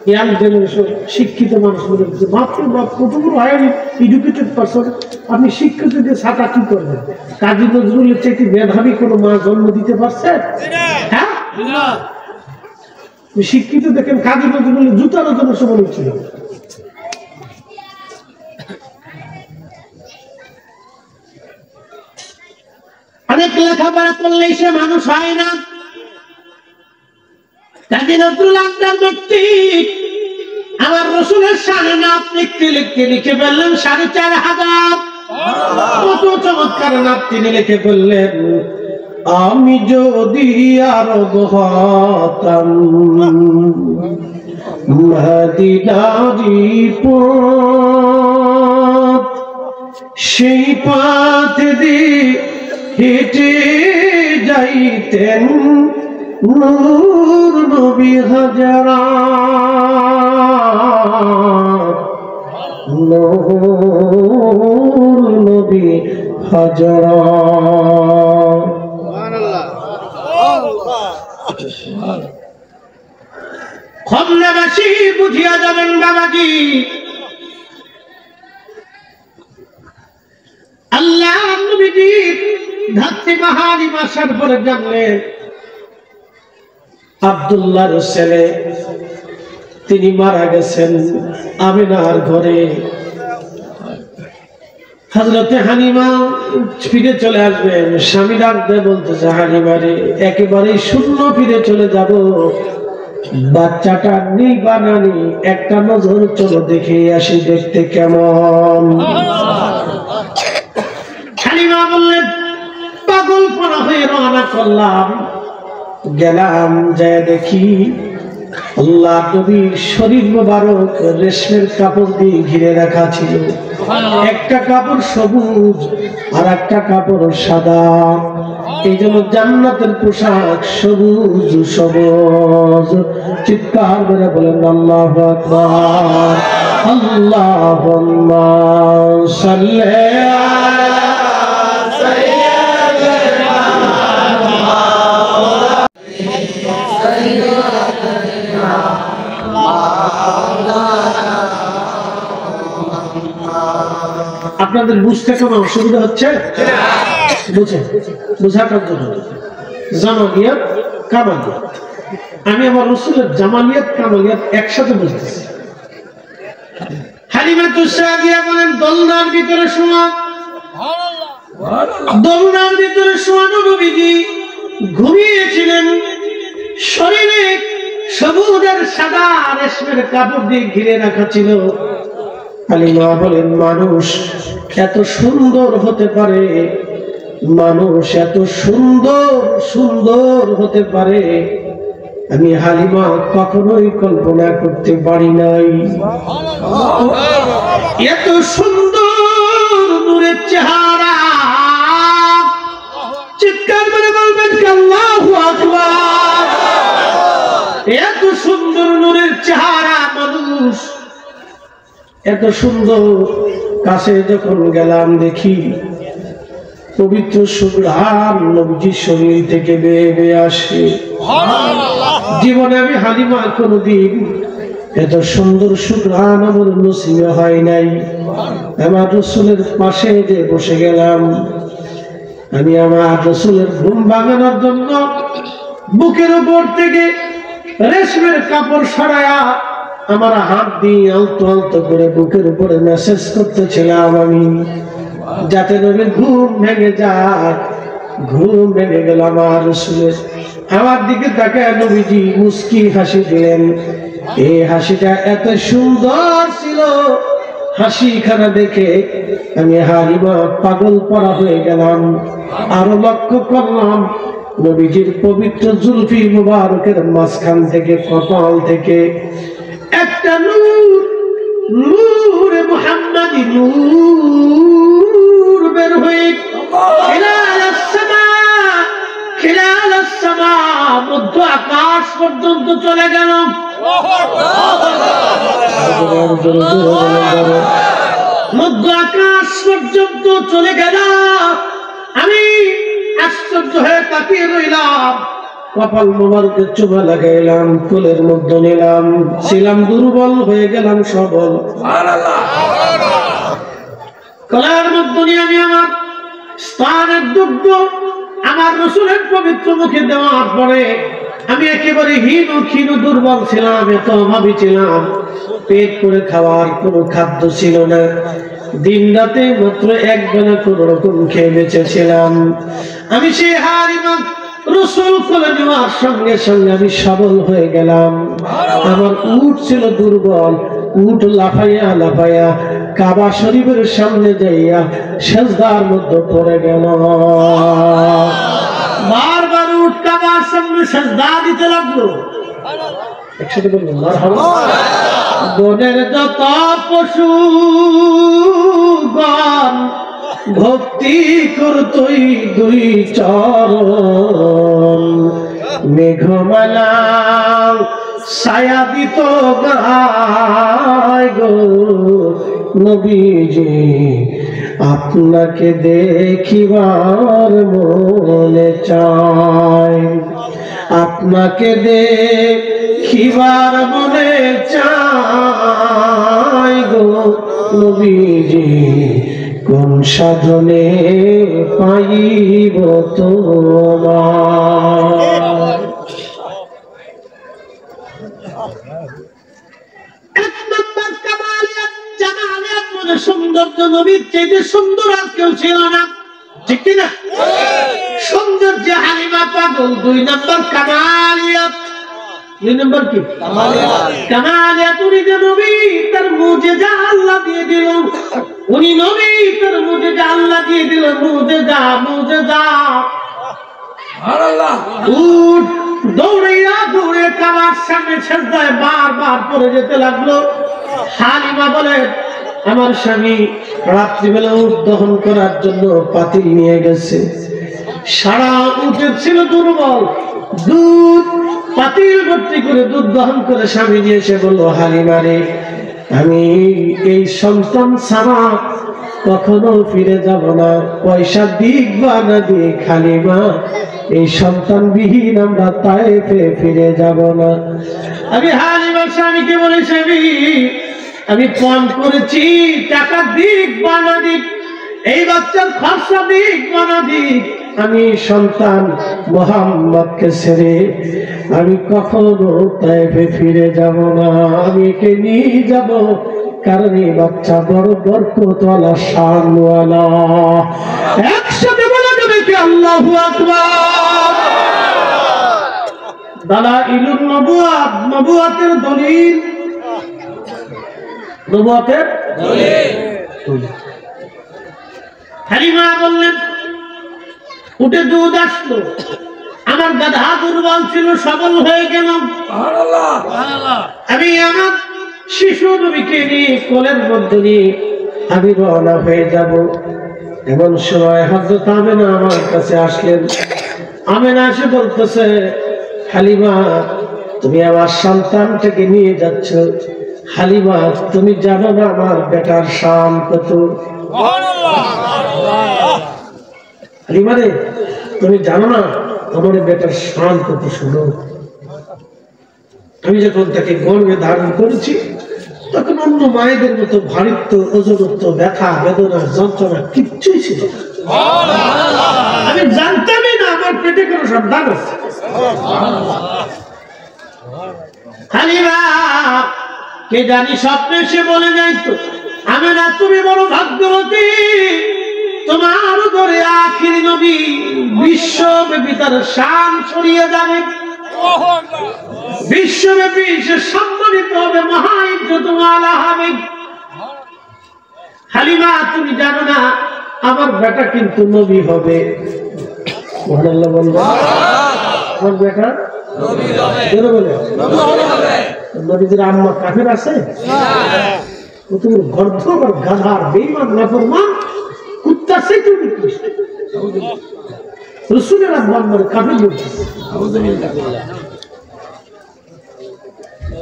ইয়াং জেনারেশন শিক্ষিত মানুষ মনে করছে মাত্র কতগুলো হায়ার এডুকেটেড পারসন, আপনি শিক্ষিত দিয়ে ছাতা কি করবেন? কাজী নজরুলের চাইতে মেধাবী কোনো মা জন্ম দিতে পারছে? হ্যাঁ, শিক্ষিত দেখেন কাজী নজরুলের জুতার ওজনের সমান ছিল। অনেক লেখাপড়া করলেই সে মানুষ হয় না। কাজী নজরুল আপনার ব্যক্তি আমার রাসূলের শানে নাত লিখতে লিখতে লিখে ফেললেন ৪৫০০। কত চমৎকার নাত তিনি লিখে ফেললেন, আমি যদি আরব হতাম মদিনারি পথ, সেই পথ দিয়ে হেঁটে যাইতেন নূর নবী হাজারা, নূর নবী হাজারা। খন্নাবাসী বুঝিয়া যাবেন বাবাজি, আল্লাহ নবীজি ধাত্রী বাহারি মাসার পরে জানলেন আব্দুল্লাহর ছেলে তিনি মারা গেছেন আমিনার ঘরে। হযরতে হালিমা ফিরে চলে আসবেন, স্বামী ডাকতে বলতেছে হালিমারে একেবারেই শূন্য ফিরে চলে যাব, বাচ্চাটা নেই বানানি, একটা নজর চলো দেখে আসি দেখতে কেমন। হালিমা বললেন পাগল পড়া হয়ে রওনা করলাম, গেলাম যায় দেখি আল্লাহ নবীর শরীর মোবারক রেশমের কাপড় দিয়ে ঘিরে রাখা ছিল। একটা কাপড় সবুজ আর একটা কাপড় সাদা, এই জন্য জান্নাতের পোশাক সবুজ সবুজ। চিৎকার করে বলেন আল্লাহু আকবার, আল্লাহুম্মা সাল্লি আলা সাইয়্যিদিনা আপনাদের বুঝতে কোনো অসুবিধা হচ্ছে? বুঝাটার জন্য জামালিয়াত কামালিয়াত, আমি আমার রাসূলের জামালিয়াত কামালিয়াত একসাথে বুঝতেছি। হালিমাতুস সাদিয়া বলেন দোলনার ভিতরে শোয়া, দোলনার ভিতরে শোয়ানো নবীজি ঘুমিয়েছিলেন, শরীরে সবুজ আর সাদা রেশমের কাপড় দিয়ে ঘিরে রাখা ছিল। হালিমা বলেন মানুষ এত সুন্দর হতে পারে, মানুষ এত সুন্দর সুন্দর হতে পারে, আমি হালিমা কখনোই কল্পনা করতে পারি নাই। এত সুন্দর নূরের চেহারা, চিৎকার করে বলবেন আল্লাহু আকবার। এত সুন্দর নূরের চেহারা মানুষ, এত সুন্দর, কাছে যখন গেলাম দেখি পবিত্র সুঘ্রাণ নবীজির শরীর থেকে বেয়ে বেয়ে আসে। জীবনে আমি হালিমা কোনদিন এত সুন্দর সুঘ্রাণ আমার নসিবে হয় নাই। আমার রাসূলের পাশে যে বসে গেলাম, আমি আমার রাসূলের ঘুম ভাঙানোর জন্য বুকের উপর থেকে রেশমের কাপড় সরায়া আমার হাত দিয়ে আলতো আলতো করে বুকের উপরে মেসেজ করতেছিলাম আমি, যাতে নবীর ঘুম ভেঙে যায়। ঘুম ভেঙে গেল আমার রাসূলের। আমার দিকে তাকায় নবীজি মুস্কি হাসি দিলেন। এই হাসিটা এত সুন্দর ছিল, হাসিখানা দেখে আমি হালিমা পাগল পড়া হয়ে গেলাম। আরো লক্ষ্য করলাম নবীজির পবিত্র জুলফি মুবারকের মাঝখান থেকে, কপাল থেকে একটা নূর, নূরে মুহাম্মাদি নূর বের হয়ে মধ্য আকাশ পর্যন্ত চলে গেল। মধ্য আকাশ পর্যন্ত চলে গেল। আমি আশ্চর্য হয়ে তাকিয়ে রইলাম। কপাল মোবারকে চুমা লাগাইলাম, কোলের মধ্যে নিলাম। ছিলাম দুর্বল, হয়ে গেলাম সবল। কোলের মধ্যে নিয়ে আমি আমার স্থানের দুগ্ধ আমার রাসূলের পবিত্র মুখে দেওয়ার পরে আমি একেবারে ক্ষীণ দুর্বল ছিলাম, এত অভাবী ছিলাম। পেট করে খাওয়ার কোনো খাদ্য ছিল না। দিন রাতে মাত্র এক বেলা কোন রকম খেয়ে বেঁচেছিলাম। আমি সেই হালিমা রাসূল কোলে নেওয়ার সঙ্গে সঙ্গে আমি সবল হয়ে গেলাম। আমার উট ছিল দুর্বল, উট লাফাইয়া লাফাইয়া কাবা শরীফের সামনে যাইয়া সিজদার মধ্যে পড়ে গেল। বারবার উট কাবার সামনে সিজদা দিতে লাগলো। একসাথে বলুন মারহাবা। বনের যত পশুগণ ভক্তি করতই দুই চরণ, মেঘমালা ছায়া দিত গায় গো নবীজি, আপনাকে দেখিবার মনে চায়, আপনাকে দেখিবার মনে চায় গো নবীজি, কোন সাধনে পাইব তোমার। সৌন্দর্য নবীর চাইতে সুন্দর আর কেউ ছিল না, ঠিক কিনা? সৌন্দর্য হালিমা পাগল। 2 নম্বর কামালিয়াত। 2 নম্বর কি? কামালিয়াত। উনি যে নবী, তার মুজিজা আল্লাহ দিয়ে দিল। উনি নবী, তার মুজিজা আল্লাহ দিয়ে দিল। মুজিজা সুবহানাল্লাহ। উট দৌড়াইয়া দৌড়ে কাবার সামনে সিজদায় বারবার পড়ে যেতে লাগলো। হালিমা বলে, আমার স্বামী রাত্রিবেলা উট দহন করার জন্য পাতিল নিয়ে গেছে। সারা উটের ছিল দুর্বল, দুধ পাতিল ভর্তি করে দুধ দহন করে স্বামী নিয়ে এসে বলল, হালিমা রে, আমি এই সন্তান ছাড়া কখনো ফিরে যাব না। পয়সা দিক বা না দিক হালিমা, এই সন্তান বিহীন আমরা তায়েফে ফিরে যাব না। আমি হালিমার স্বামীকে বলি, স্বামী আমি পণ করেছি, টাকা দিক বা না দিক, এই বাচ্চার খরচা দিক বা না দিক, আমি সন্তান মুহাম্মদকে ছেড়ে আমি কখনো তায়েফে ফিরে যাব না। আমি একে নিয়ে যাব, কারণ এই বাচ্চা বড় বরকতওয়ালা, শানওয়ালা। একসাথে বলা যাবে কি আল্লাহু আকবার। দালাইলুন নবুওয়াত, নবুওয়াতের দলিল, নবুওয়াতের দলিল। হালিমা বললেন, উঠে দুধ আসলো, আমার গাধা দুর্বল ছিল, সবল হয়ে গেল। আমি আমার শিশু নবীকে নিয়ে কোলের মধ্যে নিয়ে আমি রওনা হয়ে যাব। এমন সময় হযরত আমেনা আমার কাছে আসলেন। আমেনা এসে বলতেছে, হালিমা তুমি আমার সন্তানটাকে নিয়ে যাচ্ছ। হালিমা তুমি জানো না আমার বেটার শান কত? হালিমা রে, তুমি জানো না আমার বেটার শান কত? শুনো, আমি যখন তাকে গর্ভে ধারণ করেছি তখন অন্য মায়েদের মতো ভারিত্ব, ওজনত্ব, ব্যথা, বেদনা, যন্ত্রণা কিচ্ছুই ছিল না। আমি জানতামই না আমার পেটে কোনো সন্তান আছে। হালিমা কে জানি স্বপ্নে সে বলে যাইতো, আমেনা তুমি বড় ভাগ্যবতী, তোমার ধরে আখির নবী বিশ্বব্যাপী তার শান ছড়িয়ে যাবে, বিশ্বব্যাপী সে সম্মানিত হবে, মহা ইজ্জতওয়ালা হবে। হালিমা তুমি জানো না আমার বেটা কিন্তু নবী হবে। সুবহানাল্লাহ বলবো, আমার বেটা নবী হবে, বলে নবী হবে। নবীর আম্মা কাফের আছে? ও তুমি গর্ধ আর গাধার বেঈমান নাফরমান কুত্তা সে তুমি রাসূলের আম্মা আমার কাফের বলছে।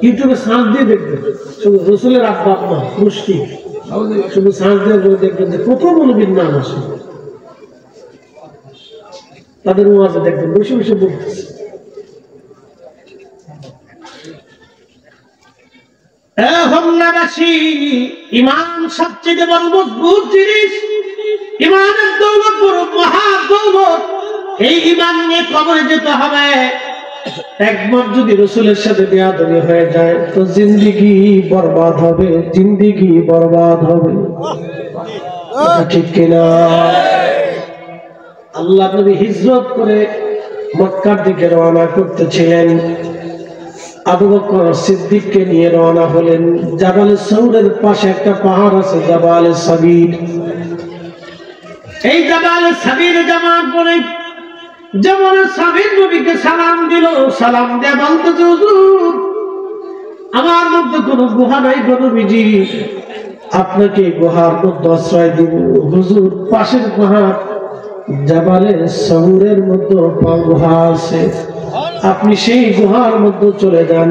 ইউটিউবে সার্চ দিয়ে দেখবেন শুধু রাসূলের আব্বা আম্মা মুশরিক, শুধু সার্চ দিয়ে দেখবেন যে কত নবীর নাম আসে। তাদের ওয়াজে দেখবেন বসে বসে বলতেছে। ইমান সবচেয়ে বড় মজবুত জিনিস, ইমানের দৌলত বড় মহা দৌলত। এই ইমান নিয়ে কবরে যেতে হবে। একবার যদি রাসূলের সাথে বেয়াদবি হয়ে যায় তো জিন্দেগি বরবাদ হবে, জিন্দেগি বরবাদ হবে। ঠিক কিনা? আল্লাহ নবী হিজরত করে মক্কার দিকে রওনা করতেছিলেন। আবু বকর সিদ্দিককে নিয়ে রওনা হলেন। জাবালে সৌরের পাশে একটা পাহাড় আছে, জাবালে সাবির। এই জাবালে সাবির জামাত পড়ে জাবালে সাবির নবীকে সালাম দিল। সালাম দিয়ে বলতেছে, হুজুর আমার মধ্যে কোনো গুহা নাই গো নবীজি, আপনাকে গুহার মধ্যে আশ্রয় দিব। হুজুর পাশের পাহাড় জাবালে সৌরের মধ্যে গুহা আছে, আপনি সেই গুহার মধ্যে চলে যান।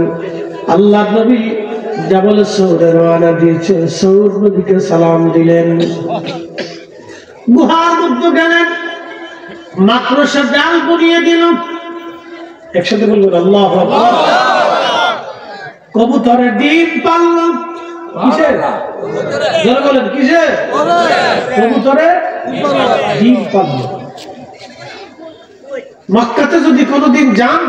আল্লাহ নবী জাবালে সৌরে রওনা দিয়েছে। সৌর নবীকে সালাম দিলেন, গুহার মধ্যে গেলেন। মাত্র সে জাল পরিয়ে দিল। একসাথে বললেন আল্লাহু আকবার। কবুতরের ডিম পারল। কিসের? যারা বলেন কিসের? কবুতরের ডিম পারল। মক্কাতে যদি কোনোদিন যান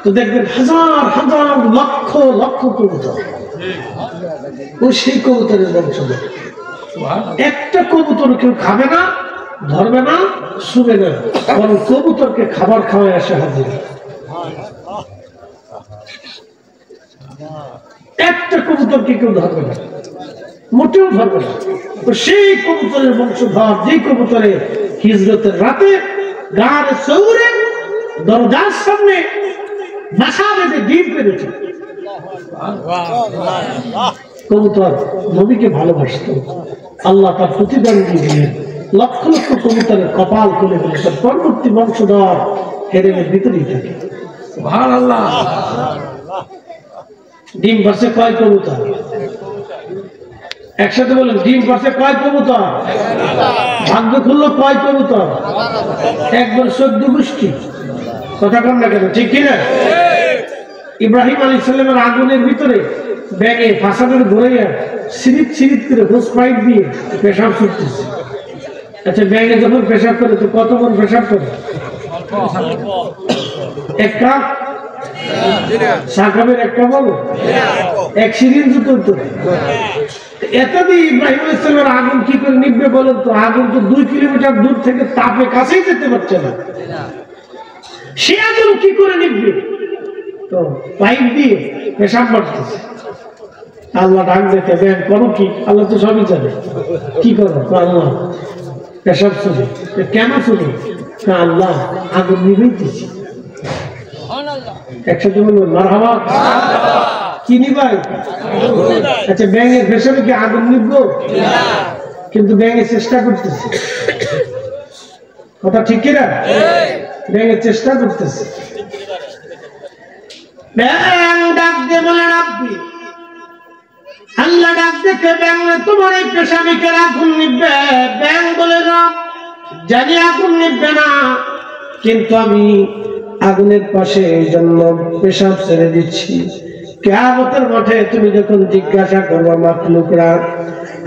তো দেখবেন হাজার হাজার লক্ষ লক্ষ কবুতর। ও সেই কবুতরের বংশধর। একটা কবুতর কেউ খাবে না, ধরবে না, শুবে না, কারণ কবুতরকে খাবার খাওয়ায় আসে হাজির। একটা কবুতরকে কেউ ধরবে না, মোটেও ধরবে না। তো সেই কবুতরের বংশধর, যে কবুতরে হিজরতের রাতে গাড়ে সৌরে দরজার সামনে বাসা বেঁধে ডিম পেরেছে। কবুতর নবীকে ভালোবাসত, আল্লাহ তার প্রতিদান দিলেন। লক্ষ লক্ষ কবুতরের কপাল খুলে দিলেন, তার পরবর্তী বংশধর হেরেমের ভিতরেই থাকে। সুবহানাল্লাহ। ডিম পারছে কয় কবুতর? একসাথে বলেন, ডিম পারছে কয় কবুতর? ভাগ্য খুললো কয় কবুতর? একবার 14 গোষ্ঠী। কথা কম না কেন, ঠিক কিনা? ইব্রাহিম আলাইহিস সালামের আগুনের ভিতরে ব্যাগে ফাঁসাদের ঘুরাইয়া সিরিপ সিরিপ করে হোস পাইপ দিয়ে পেশাব ছুটতেছে। আচ্ছা, ব্যাগে যখন পেশাব করে তো কত মন পেশাব করে? এক কাপ? সাকাবের একটা বলো, এক সিরিঞ্জ জুতো। এত দিয়ে ইব্রাহিম আলাইহিস সালামের আগুন কি করে নিভবে বলেন তো? আগুন তো 2 কিলোমিটার দূর থেকে তাপে কাছেই যেতে পারছে না। সে আগুন কি করে নিভবে? তো পাইপ দিয়ে পেশাব মারতেছে। আল্লাহ ডাক দিতে দেন, করো কি? আল্লাহ তো সবই জানে। কি করো? আল্লাহ পেশাব চলে। কেন চলে? আল্লাহ আগুন নিভাইতেছি। একসাথে বলবেন মারহাবা। কি নিবাই? আচ্ছা, ব্যাঙের পেশাবে কি আগুন নিবো? কিন্তু ব্যাঙের চেষ্টা করতেছে। কথা ঠিক কিনা? ব্যাঙের চেষ্টা করতেছে। ব্যাঙ ডাক দিয়ে বলে রাব্বি, আল্লাহ ডাক দেখে ব্যাঙ, তোমার এই পেশাবে কে আগুন নিবে? ব্যাঙ বলে, জানি আগুন নিবে না, কিন্তু আমি আগুনের পাশে এই জন্য পেশাব ছেড়ে দিচ্ছি। কিয়ামতের মাঠে তুমি যখন জিজ্ঞাসা করবা মাখলুকরা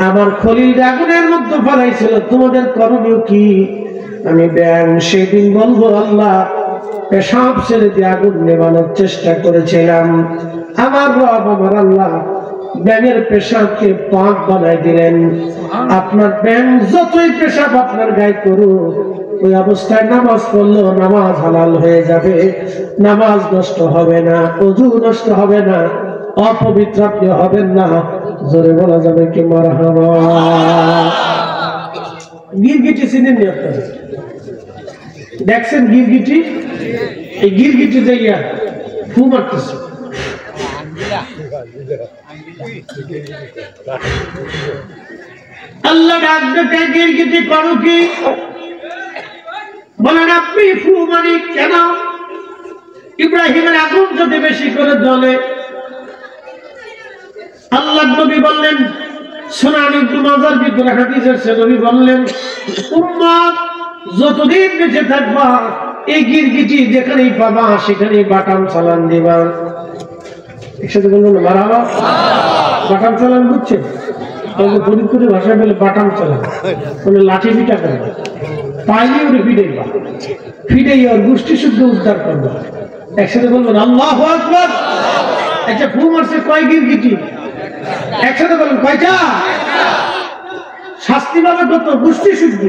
আমার খলিল আগুনের মধ্যে ফেলাইছিল, তোমাদের করণীয় কি? আমি ব্যাঙ সেদিন বলবো, আল্লাহ পেশাব ছেড়ে দিয়ে আগুন নেভানোর চেষ্টা করেছিলাম, আমার রব আমার আল্লাহ ব্যাঙের পেশাবকে পাক বানাই দিলেন। আপনার ব্যাঙ যতই পেশাব আপনার গায়ে করুক, ওই অবস্থায় নামাজ পড়লেও নামাজ হালাল হয়ে যাবে, নামাজ নষ্ট হবে না, ওযু নষ্ট হবে না, অপবিত্র আপনি হবেন না। জোরে বলা যাবে কি মারহাবা। গিরগিটি চিনেন আপনারা? দেখছেন গিরগিটি? এই গিরগিটি যাইয়া ফু মারতেছে। আল্লাহ ডাক দেখে গিরগিটি করো কি? বলেন আপনি ফু মারি কেন? ইব্রাহিমের আগুন যদি বেশি করে জ্বলে, আল্লাহ নবী বললেন, সুনান ইবনে মাজার ভিতরে হাদিসের সে নবী বললেন, উম্মত যতদিন বেঁচে থাকবা এই গিরগিটি যেখানেই পাবা সেখানেই বাটাম চালান দিবা। একসাথে বলুন মারহাবা। বাটাম চালান বুঝছেন? ফরিদপুরের ভাষায় বলে বাটাম চালান, বলে লাঠি পিটা করবা, পাইলে ওরে ফিডাইবা, ফিডাই ওর গোষ্ঠী শুদ্ধ উদ্ধার করবা। একসাথে বলবেন আল্লাহু আকবার। আচ্ছা ফু মারছে কয় গিরগিটি? একসাথে বলেন কয়টা? শাস্তি পাবে কত? গোষ্ঠী শুদ্ধ।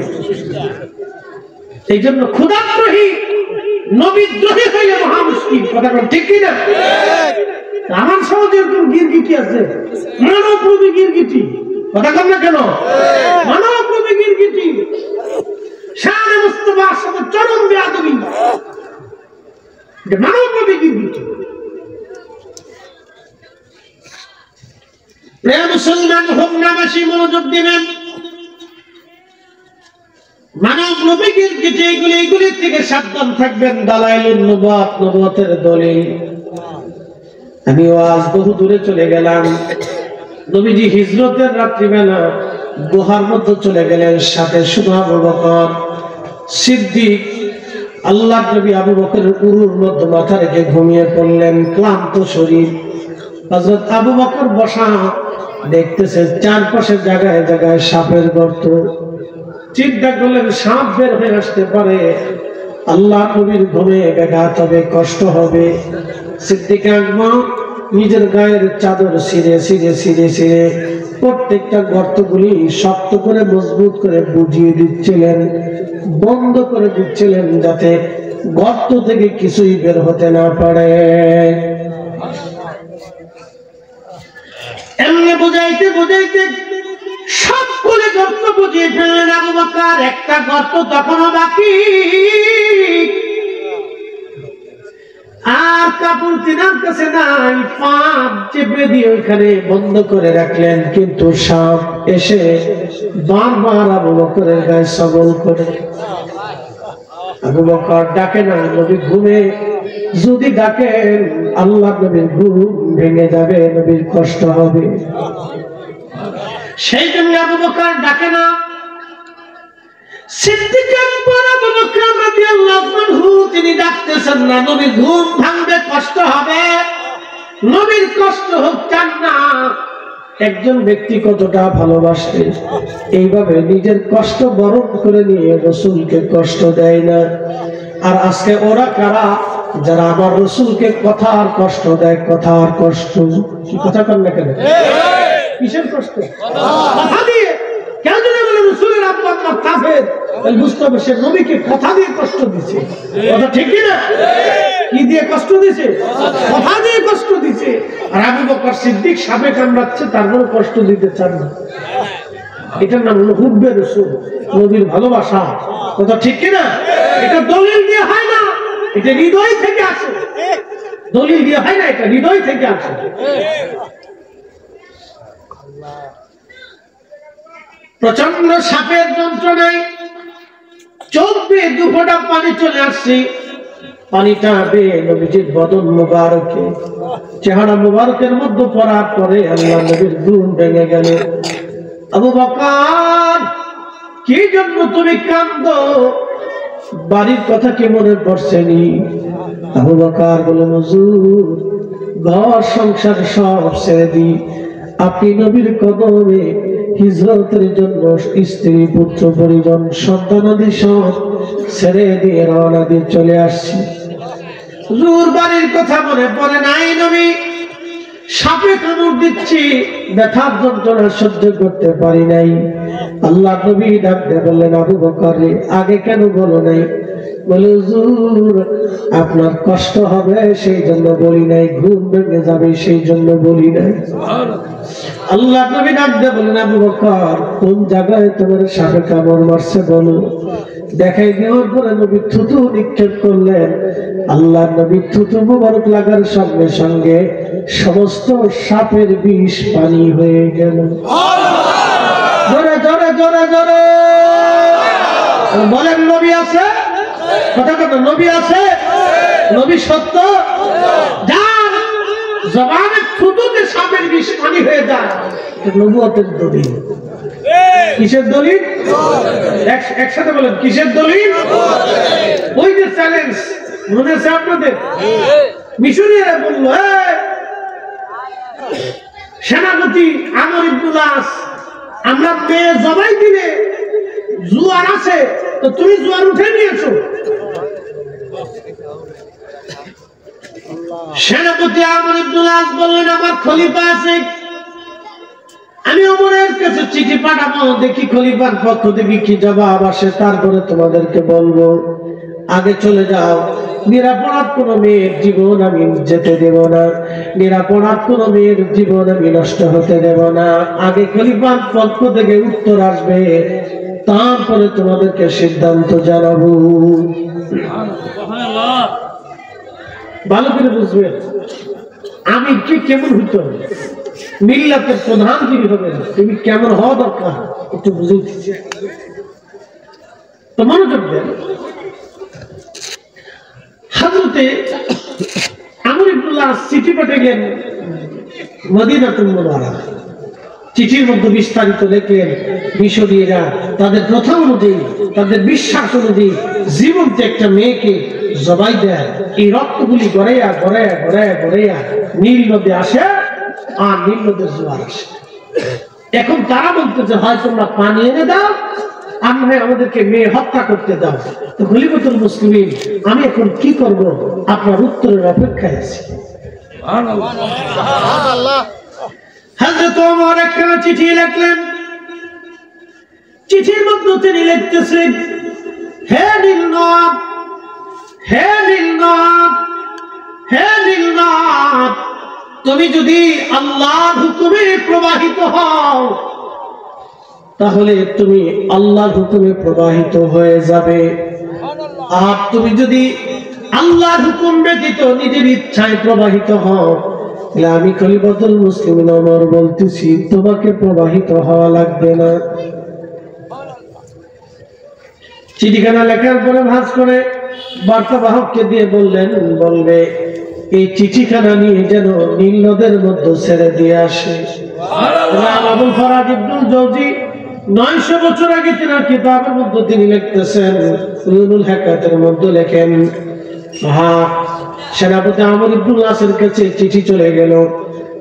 এই জন্য ক্ষুধাদ্রোহী নবীদ্রোহী হইলে মহা মুশকিল। কথা বলেন ঠিক কিনা? আমার সমাজে এরকম গিরগিটি আছে, মানবরূপী গিরগিটি। কথা কম না কেন? মানবরূপী গিরগিটি শানে মুস্তাফার সাথে চরম বেয়াদবি। এটা মানবরূপী গিরগিটি। প্রিয় মুসলমান হোক নামাসী মনোযোগ দিবেন। মানবরূপী গিরগিটি এইগুলির থেকে সাবধান থাকবেন। দালাইলুন নবুওয়াত, নবুওয়াতের দলিল। আমি আজ বহু দূরে চলে গেলাম। নবীজি হিজরতের রাত্রিবেলা গুহার মধ্যে চলে গেলেন, সাথে শুধু আবু বকর সিদ্দিক। আল্লাহ নবী আবু বকরের উরুর মধ্যে মাথা রেখে ঘুমিয়ে পড়লেন, ক্লান্ত শরীর। হযরত আবু বকর বসা, দেখতেছে চারপাশে জায়গায় জায়গায় সাপের গর্ত। চিন্তা করলেন সাপ বের হয়ে আসতে পারে, আল্লাহ নবীর ঘুমে ব্যাঘাত হবে, কষ্ট হবে। সিদ্দিক আকবর নিজের গায়ের চাদর ছিঁড়ে ছিঁড়ে ছিঁড়ে ছিঁড়ে প্রত্যেকটা গর্তগুলি শক্ত করে মজবুত করে বুঝিয়ে দিচ্ছিলেন, বন্ধ করে দিচ্ছিলেন, যাতে গর্ত থেকে কিছুই বের হতে না পারে। এমনি বুঝাইতে বুঝাইতে সবগুলো গর্ত বুঝিয়ে ফেললেন আবু বকর। একটা গর্ত তখনও বাকি, আর কাপড় তিনার কাছে নাই, পাপ চেপে দিয়ে ওইখানে বন্ধ করে রাখলেন। কিন্তু সাপ এসে বারবার আবু বকরের গায়ে সবল করে। আবু বকর ডাকে না, নবী ঘুমে। যদি ডাকেন আল্লাহ নবীর ঘুম ভেঙে যাবে, নবীর কষ্ট হবে। সেই জন্য আবু বকর ডাকে না। সিদ্দিক আকবর আবু বকর রাদিয়াল্লাহু আনহু তিনি ডাকতেছেন না, নবীর ঘুম ভাঙবে, কষ্ট হবে, নবীর কষ্ট হোক চান না। একজন ব্যক্তি কতটা ভালোবাসে, এইভাবে নিজের কষ্ট বরণ করে নিয়ে রাসূলকে কষ্ট দেয় না। আর আজকে ওরা কারা যারা আমার রাসূলকে কথা আর কষ্ট দেয়? কথা আর কষ্ট কি? কথা কন না কেন? কিসের কষ্ট? কথা দিয়ে। কেন যদি বলে রাসূলের আব্বা আম্মা কাফের, তাহলে বুঝতে হবে সে নবীকে কথা দিয়ে কষ্ট দিছে। কথা ঠিক কি না? কি দিয়ে কষ্ট দিছে? কথা দিয়ে কষ্ট দিছে। আর আবু বকর সিদ্দিক সাপে কামড়াচ্ছে, তারপরে কষ্ট দিতে চান না। এটার নাম হলো হুব্বে রাসূল, নবীর ভালোবাসা। কথা ঠিক কি না? এটা দলিল দিয়ে হয় না, এটা হৃদয় থেকে আসে। দলিল দিয়ে হয় না, এটা হৃদয় থেকে আসে। প্রচন্ড সাপের যন্ত্রণায় চোখ বেয়ে দু ফোঁটা পানি চলে আসছে। পানিটা বেয়ে নবীজির বদন মুবারকে, চেহারা মুবারকের মধ্যে পড়ার পরে আল্লাহ নবীর ঘুম ভেঙে গেল। আবু বকর কি জন্য তুমি কাঁদো? বাড়ির কথা কি মনে পড়ছেনি? আবু বকর বললেন, হুজুর ঘর সংসার সব ছেড়ে দিই, আপনি নবীর কদমে হিজরতের জন্য স্ত্রী পুত্র পরিজন সন্তানাদি সব ছেড়ে দিয়ে রওনা দিয়ে চলে আসছি। হুজুর বাড়ির কথা মনে পড়ে নাই? নবী সাপে কামড় দিচ্ছি, ব্যথার যন্ত্রণা সহ্য করতে পারি নাই। আল্লাহ নবী ডাক দিয়ে বললেন, আবু বকর আগে কেন বলো নাই? বলে হুজুর আপনার কষ্ট হবে সেই জন্য বলি নাই, ঘুম ভেঙে যাবে সেই জন্য বলি নাই। আল্লাহ নবী ডাক দিয়ে বললেন, আবু বকর কোন জায়গায় তোমার সাপে কামড় মারছে বলো। দেখাই দেওয়ার পরে নবী থুতু নিক্ষেপ করলেন। আল্লাহ নবী থুতু মুবারক লাগার সঙ্গে সঙ্গে সমস্ত সাপের বিষ পানি হয়ে গেল। জোরে জোরে জোরে জোরে বলেন নবী আছে, কথা কথা নবী আছে, নবী সত্য। যার জবানের থুতুতে সাপের বিষ পানি হয়ে যায়, নবুয়তের দলিল। কিসের দলিল? একসাথে বলেন কিসের দলিল? ওই যে চ্যালেঞ্জ মনে আছে আপনাদের, মিশনীয়রা বলল সেনাপতি আমর ইবনুল আস, আমরা মেয়ে জবাই দিলে জোয়ার আছে, তো তুমি জোয়ার উঠে নিয়েছো। সেনাপতি আমর ইবনুল আস বললেন, আমার খলিফা আছে, আমি ওমরের কাছে চিঠি পাঠাবো, দেখি খলিফার পক্ষ থেকে কি জবাব আসে, তারপরে তোমাদেরকে বলবো। আগে চলে যাও, নিরাপরাধ কোন মেয়ের জীবন আমি যেতে দেব না, নিরাপরাধ কোন মেয়ের জীবন আমি নষ্ট হতে দেব না। আগে খলিফার পক্ষ থেকে উত্তর আসবে, তারপরে তোমাদেরকে সিদ্ধান্ত জানাবো। ভালো করে বুঝবেন আমি কি কেমন হইতে হবে, মিল্লাতের প্রধান যিনি হবেন তুমি কেমন হওয়া দরকার একটু বুঝে দিচ্ছি, তো মনোযোগ দেন। হযরতে আমর ইবনুল আস চিঠি পাঠালেন মদিনাতুল মুনাওয়ারা। চিঠির মধ্যে বিস্তারিত লেখলেন মিশরীয়রা তাদের প্রথা অনুযায়ী, তাদের বিশ্বাস অনুযায়ী জীবন্ত একটা মেয়েকে জবাই দেয়। এই রক্তগুলি গড়াইয়া গড়াইয়া গড়াইয়া গড়াইয়া নীল নদে আসে, আর নীল নদের জোয়ার আসে। এখন তারা বলতেছে হয় তোমরা পানি এনে দাও, আর নয় আমাদেরকে মেয়ে হত্যা করতে দাও। তো খলিফাতুল মুসলিমিন আমি এখন কি করব, আপনার উত্তরের অপেক্ষায় আছি। হযরত ওমর একখানা চিঠি লিখলেন। চিঠির মধ্যে তিনি লিখতেছেন, হে নীলনদ, হে নীলনদ, হে নীলনদ, তুমি যদি আল্লাহর হুকুমে প্রবাহিত হও তাহলে তুমি আল্লাহর হুকুমে প্রবাহিত হয়ে যাবে। আর তুমি যদি আল্লাহর হুকুম ব্যতীত নিজের ইচ্ছায় প্রবাহিত হও, তাহলে আমি খলিফাতুল মুসলিমিন ওমর বলতেছি তোমাকে প্রবাহিত হওয়া লাগবে না। চিঠিখানা লেখার পরে ভাঁজ করে বার্তাবাহককে দিয়ে বললেন, বলবে এই চিঠিখানা নিয়ে যেন নীল নদের মধ্যে ছেড়ে দিয়ে আসে। আবুল ফরাদ ইবনুল জওজি 900 বছর আগে তিনার কিতাবের মধ্যে তিনি লিখতেছেন, উলুল হাকাতের মধ্যে লেখেন, সেনাপতি আমর ইবনুল আসের কাছে চিঠি চলে গেল।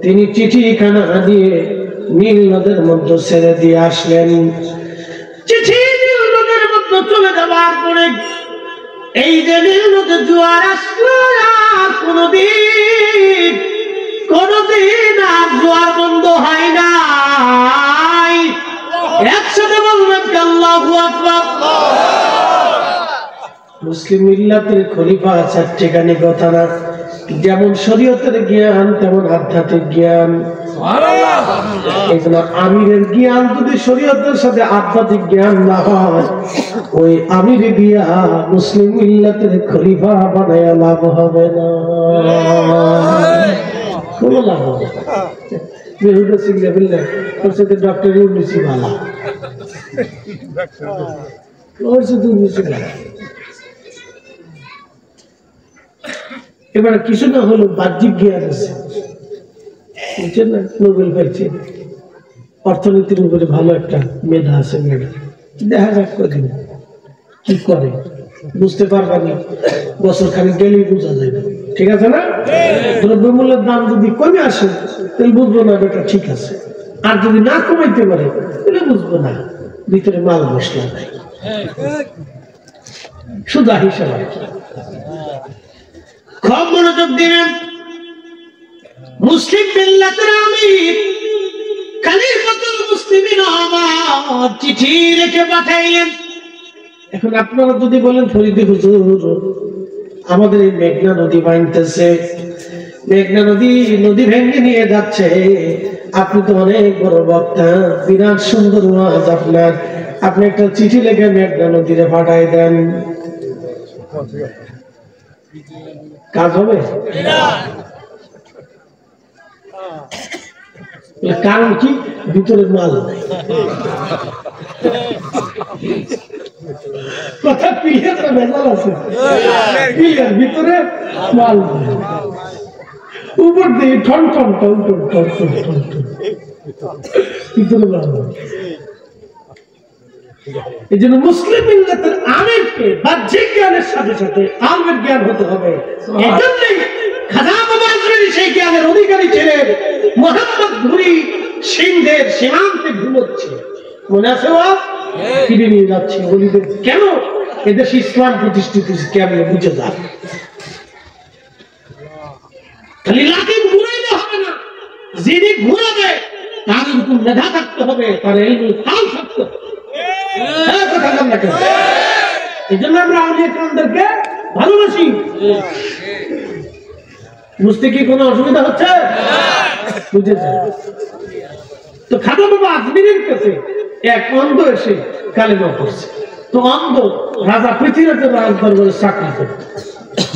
তিনি চিঠিখানা দিয়ে নীল নদের মধ্যে ছেড়ে দিয়ে আসলেন। চিঠি নীল নদের মধ্যে চলে যাবার পরে এই যে নীল নদের জোয়ার আসলো, আর কোনদিন আর জোয়ার বন্ধ হয় না। একসাথে বলবেন আল্লাহু আকবার। মুসলিম মিল্লাতের খলিফা চারটিখানি কথা না, যেমন শরীয়তের জ্ঞান তেমন আধ্যাত্মিক জ্ঞান। এই জন্য আমিরের জ্ঞান যদি শরীয়তের সাথে আধ্যাত্মিক জ্ঞান না হয়, ওই আমির দিয়া মুসলিম মিল্লাতের খলিফা বানায়া লাভ হবে না, কোনো লাভ হবে না। বেহুদা সিংহে বললেন ওর সাথে ডক্টর ইউনিসি ভালো, ওর সাথে ইউনিসি ভালো। এবারে কিছু না হলো বাহ্যিক জ্ঞান আছে, বুঝছেন না, নোবেল পাইছে, অর্থনীতির উপরে ভালো একটা মেধা আছে, মেধা দেখা যাক কদিন কি করে, বুঝতে পারবানি, বছর খানিক গেলেই বোঝা যাবে। ঠিক আছে না? দ্রব্যমূল্যের দাম যদি কমে আসে তাহলে বুঝবো না এটা ঠিক আছে, আর যদি না কমাইতে পারে তাহলে বুঝবো না ভিতরে মাল মশলা নাই, সুদা হিসাব। খুব মনোযোগ দিবেন। মুসলিম মিল্লাতের আমির খলিফাতুল মুসলিমিন আমার চিঠি লিখে পাঠাইলেন। এখন আপনারা যদি বলেন ফরিদী হুজুর আমাদের এই মেঘনা নদী ভাঙতেছে, মেঘনা নদী ভেঙে নিয়ে যাচ্ছে, আপনি তো অনেক বড় বক্তা, বিরাট সুন্দর ওয়াজ আপনার, আপনি একটা চিঠি লিখে মেঘনা নদীতে পাঠাই দেন, কাজ হবে? কারণ কি? ভিতরে মাল নাই। কথা ক্লিয়ার না? ভেজাল আছে, ক্লিয়ার, ভিতরে মাল নাই, উপর দিয়ে ঠন ঠন ঠন ঠন ঠন ঠন ঠন ঠন, ভিতরে মাল নাই। এই জন্য মুসলিম মিল্লাতের আমিরকে বাহ্যিক জ্ঞানের সাথে সাথে আলমের জ্ঞান হতে হবে। এই জন্যই খাজা বাবা আজমিরী সেই জ্ঞানের অধিকারী ছিলেন। মোহাম্মদ ঘুরি সিন্ধের সীমান্তে ঘুমোচ্ছে, মনে আছে? ফিরে নিয়ে যাচ্ছে বলিদের, কেন এদেশে ইসলাম প্রতিষ্ঠিত কেমন বুঝে যাবে। খালি লাঠি ঘুরাইলে হবে না, যিনি ঘুরাবে তার এরকম মেধা থাকতে হবে, তার এলমুল কাল থাকতে হবে। এই জন্য আমরা আউলিয়া কেরামদেরকে ভালোবাসি। বুঝতে কি কোনো অসুবিধা হচ্ছে? বুঝেছে? তো খাজা বাবা আজমিরের কাছে এক অন্ধ এসে কালেমা পড়ছে। তো অন্ধ রাজা পৃথিবীতে রাজদরবারে চাকরি করত।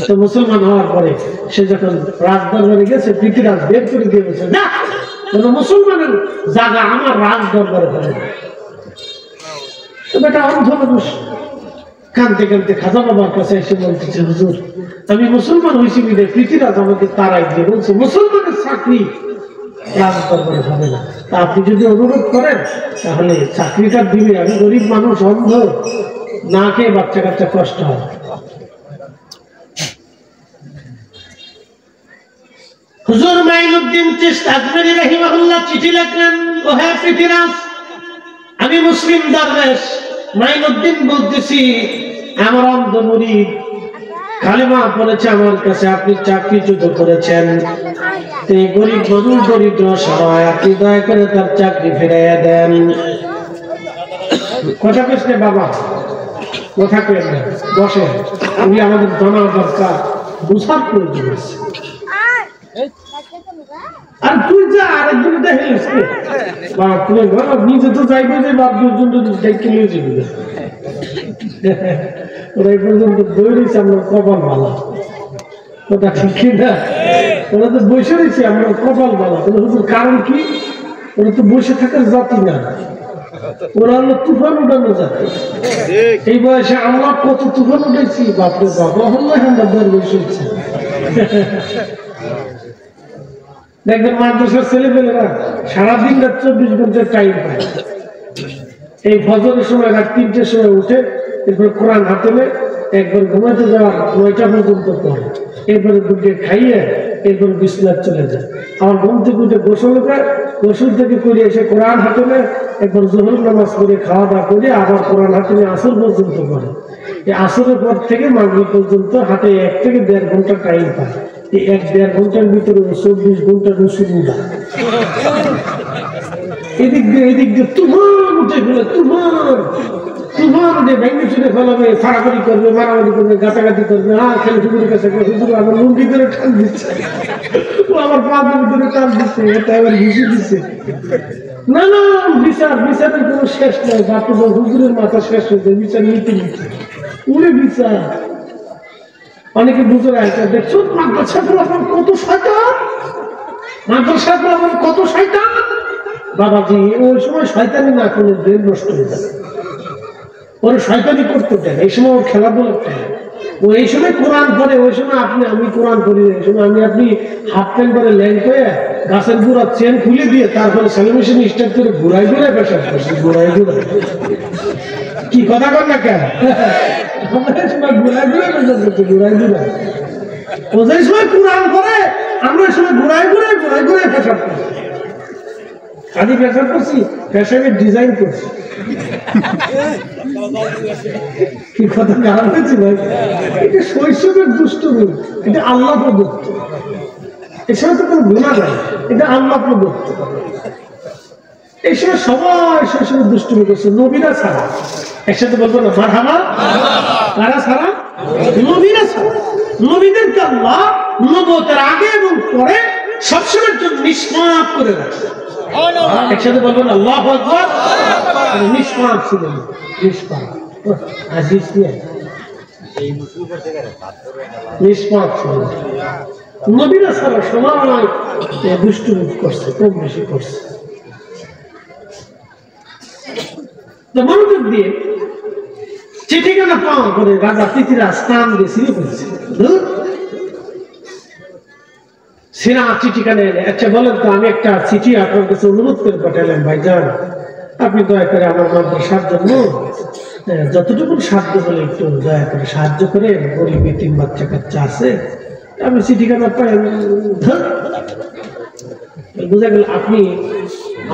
তো মুসলমান হওয়ার পরে সে যখন রাজদরবারে গেছে, পৃথিরাজ বের করে দিয়ে বলছে, না, কোন মুসলমানের জায়গা আমার রাজদরবারে হবে না। তো বেটা অন্ধ মানুষ কানতে কানতে খাজা বাবার কাছে এসে বলতেছে, হুজুর আমি মুসলমান হয়েছি বিদে পৃথিরাজ আমাকে তারাই দিয়ে বলছে মুসলমানের চাকরি রাজদরবারে হবে না। তা আপনি যদি অনুরোধ করেন তাহলে চাকরিটা দিবে। আমি গরিব মানুষ, অন্ধ, না খেয়ে বাচ্চা কাচ্চা কষ্ট হয়। হুজুর মাইনুদ্দিন চিশতি আজমিরী রাহিমাহুল্লাহ চিঠি লিখলেন, ও হে পৃথিরাজ, আমি মুসলিম দরবেশ মাইনুদ্দিন বলতেছি, আমার অন্ধ মুরিদ কালেমা পড়েছে আমার কাছে, আপনি চাকরিচ্যুত করেছেন, এই গরিব মানুষ দরিদ্র সহায়, আপনি দয়া করে তার চাকরি ফিরাইয়া দেন। কথা কইছে বাবা, কথা কয়ে না, বসে, উনি আমাদের জানা দরকার, বুঝার প্রয়োজন আছে। আর তুই যা আরেকজন দেখে নিজে তো যাইবে যে বাপ দুজন দেখে নিয়ে যাবি, ওরা এই পর্যন্ত দৌড়েছে, আমরা কপাল ভালো, ওটা ঠিক না? ওরা তো বসে রয়েছে, আমরা কপাল ভালো। কারণ কি? ওরা তো বসে থাকার জাতি না, ওরা হলো তুফান উঠানো জাতি। এই বয়সে আমরা কত তুফান উঠেছি, বাপরে বাবা, হল্লা আমরা দরবেশ হচ্ছে। দেখবেন মাদ্রাসার ছেলেপেলেরা সারাদিন রাত 24 ঘন্টার টাইম পায়। এই ফজরের সময় রাত 3টের সময় উঠে, এরপর কোরআন হাতে নেয়, একবার ঘুমাতে যাওয়ার 9টা পর্যন্ত পড়ে, এরপরে দুটো খাইয়ে এরপর বিছনায় চলে যায়। আমার ঘুম থেকে উঠে গোসল করে, গোসল থেকে করে এসে কোরআন হাতে নেয়, একবার জোহর নামাজ করে খাওয়া দাওয়া করে আবার কোরআন হাতে নিয়ে আসর পর্যন্ত পড়ে। এই আসরের পর থেকে মাগরিব পর্যন্ত হাতে 1 থেকে 1.5 ঘন্টা টাইম পায়। এই 1-1.5 ঘন্টার ভিতরে 24 ঘন্টা রসুন উঠা, এদিক দিয়ে তুফান উঠে ফেলে, তুফান উঠে ভেঙে চুরে ফেলাবে, ফাড়াফাড়ি করবে, মারামারি করবে, গাতাগাতি করবে। খেলে ঠুকুরের কাছে হুজুর আমার লুঙ্গি করে টান দিচ্ছে, ও আমার পাদের ভিতরে টান দিচ্ছে, এটা এবার ঘুষি দিচ্ছে। না না, বিচারের কোনো শেষ নেই। বাপু হুজুরের মাথা শেষ হয়েছে, বিচার নিতে নিচ্ছে উড়ে বিচার। অনেকে বুঝে রাখছে, দেখছো মাদ্রাসাগুলো আমার কত শয়তান, মাদ্রাসাগুলো আমার কত শয়তান। বাবাজি ওই সময় শয়তানি না করলে ব্রেন নষ্ট হয়ে যাবে, ওর শয়তানি করতে দেন, এই সময় ওর খেলাধুলা করেন। ও এই সময় কোরআন পড়ে, ওই সময় আমি কোরআন পড়ি, এই সময় আপনি হাফ প্যান্ট করে ল্যাং করে গাছের গুঁড়া চেন খুলে দিয়ে তারপরে সেলিব্রেশন স্টার্ট করে ঘুরাই পেশাব করছি, ঘুরাই কি কথা কর না কেন? ও যে সময় কোরআন করে, আমরা ওই সময় ঘুরাই পেশাব করছি। খালি পেশাব করছি, পেশাবের ডিজাইন করছি। কি কথা খারাপ হয়েছে ভাই? এটা শৈশবের দুষ্টমি, এটা আল্লাহ প্রদত্ত। এই সময় তো কোনো গুণা নাই, এটা আল্লাহ প্রদত্ত। এই সময় সবাই সবসময় দুষ্টুমি করছে, নবীরা ছাড়া। একসাথে বলবো না মারহাবা? কারা ছাড়া? নবীরা ছাড়া। নবীদেরকে আল্লাহ নবুয়তের আগে এবং পরে সবসময়ের জন্য নিষ্পাপ করে রাখছে। একসাথে বলবো না আল্লাহু আকবার। নিষ্পাপ ছিলেন, নিষ্পাপ। আজিজ নিয়ে নিষ্পাপ ছিলেন। নবীরা ছাড়া সবাই দুষ্টুমি করছে, কম বেশি করছে। মনোযোগ দিয়ে চিঠিখানা পাওয়া করে রাজা পৃথিবীরাজ স্থান দিয়ে ছিঁড়ে ফেলছে। সিনা চিঠিখানে এনে, আচ্ছা বলেন তো, আমি একটা চিঠি আপনার কাছে অনুরোধ করে পাঠালাম, ভাইজান আপনি দয়া করে আমার মাদ্রাসার জন্য যতটুকু সাহায্য বলে একটু দয়া করে সাহায্য করে, গরিব এতিম বাচ্চা কাচ্চা আছে, আমি চিঠিখানা পাই। বোঝা গেল আপনি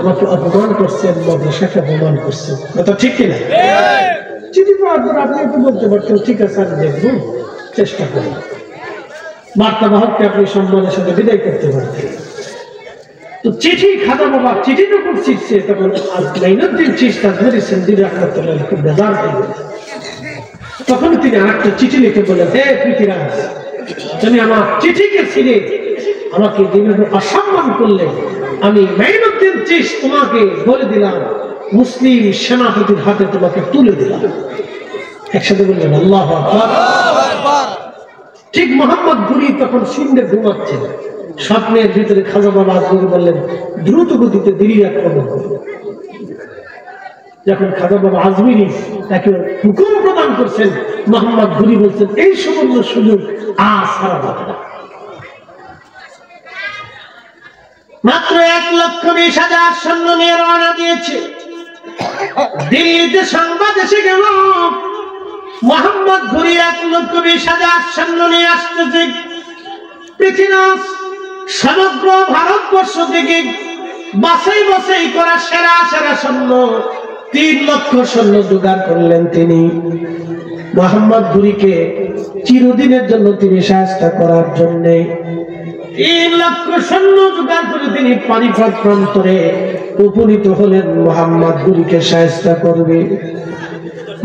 আমাকে অপমান করছেন, মাদ্রাসাকে অপমান করছেন, কথা ঠিক কিনা? চিঠি পাওয়ার পর আপনি একটু বলতে পারতেন ঠিক আছে আমি দেখবো, চেষ্টা করব। বার্তাবাহককে আপনি সম্মানের সাথে বিদায় করতে পারতেন। তো চিঠি খাজা বাবা চিঠি যখন চিঠছে তখন মাইনুদ্দিন চিশতি ধরেছেন দিন রাহমাতুল্লাহ খুব বেজার হয়ে গেলেন। তখন তিনি আরেকটা চিঠি লিখে বললেন, হে পৃথিবীরাজ, তুমি আমার চিঠিকে ছিঁড়ে আমাকে যেভাবে অসম্মান করলে, আমি মাইনুদ্দিন চিশতি তোমাকে বলে দিলাম, মুসলিম সেনাপতির হাতে তোমাকে তুলে দিলাম। একসাথে বললেন আল্লাহু আকবার। ঠিক মোহাম্মদ ঘুরি তখন সিন্ধে ঘুমাচ্ছেন, স্বপ্নের ভিতরে খাজা বাবা আজমিরি বললেন দ্রুত গতিতে দিল্লি আক্রমণ করবে। যখন খাজা বাবা আজমিরি তাকে হুকুম প্রদান করছেন, মোহাম্মদ ঘুরি বলছেন এই সুবর্ণ সুযোগ আজ ছাড়া যাবে না। মাত্র 1,20,000 সৈন্য নিয়ে রওনা দিয়েছে। দিল্লিতে সংবাদ এসে গেল মোহাম্মদ ঘুরি 1,20,000 সৈন্য নিয়ে আসতেছে। পৃথিবীর সমগ্র ভারতবর্ষ থেকে বাছাই বাছাই করা সেরা সেরা সৈন্য 3 লক্ষ সৈন্য জোগাড় করলেন তিনি। মোহাম্মদ ঘুরিকে চিরদিনের জন্য তিনি সাহায্য করার জন্য 3 লক্ষ সৈন্য জোগাড় করে তিনি পানিপথ প্রান্তরে উপনীত হলেন মোহাম্মদ ঘুরিকে সাহায্য করবে।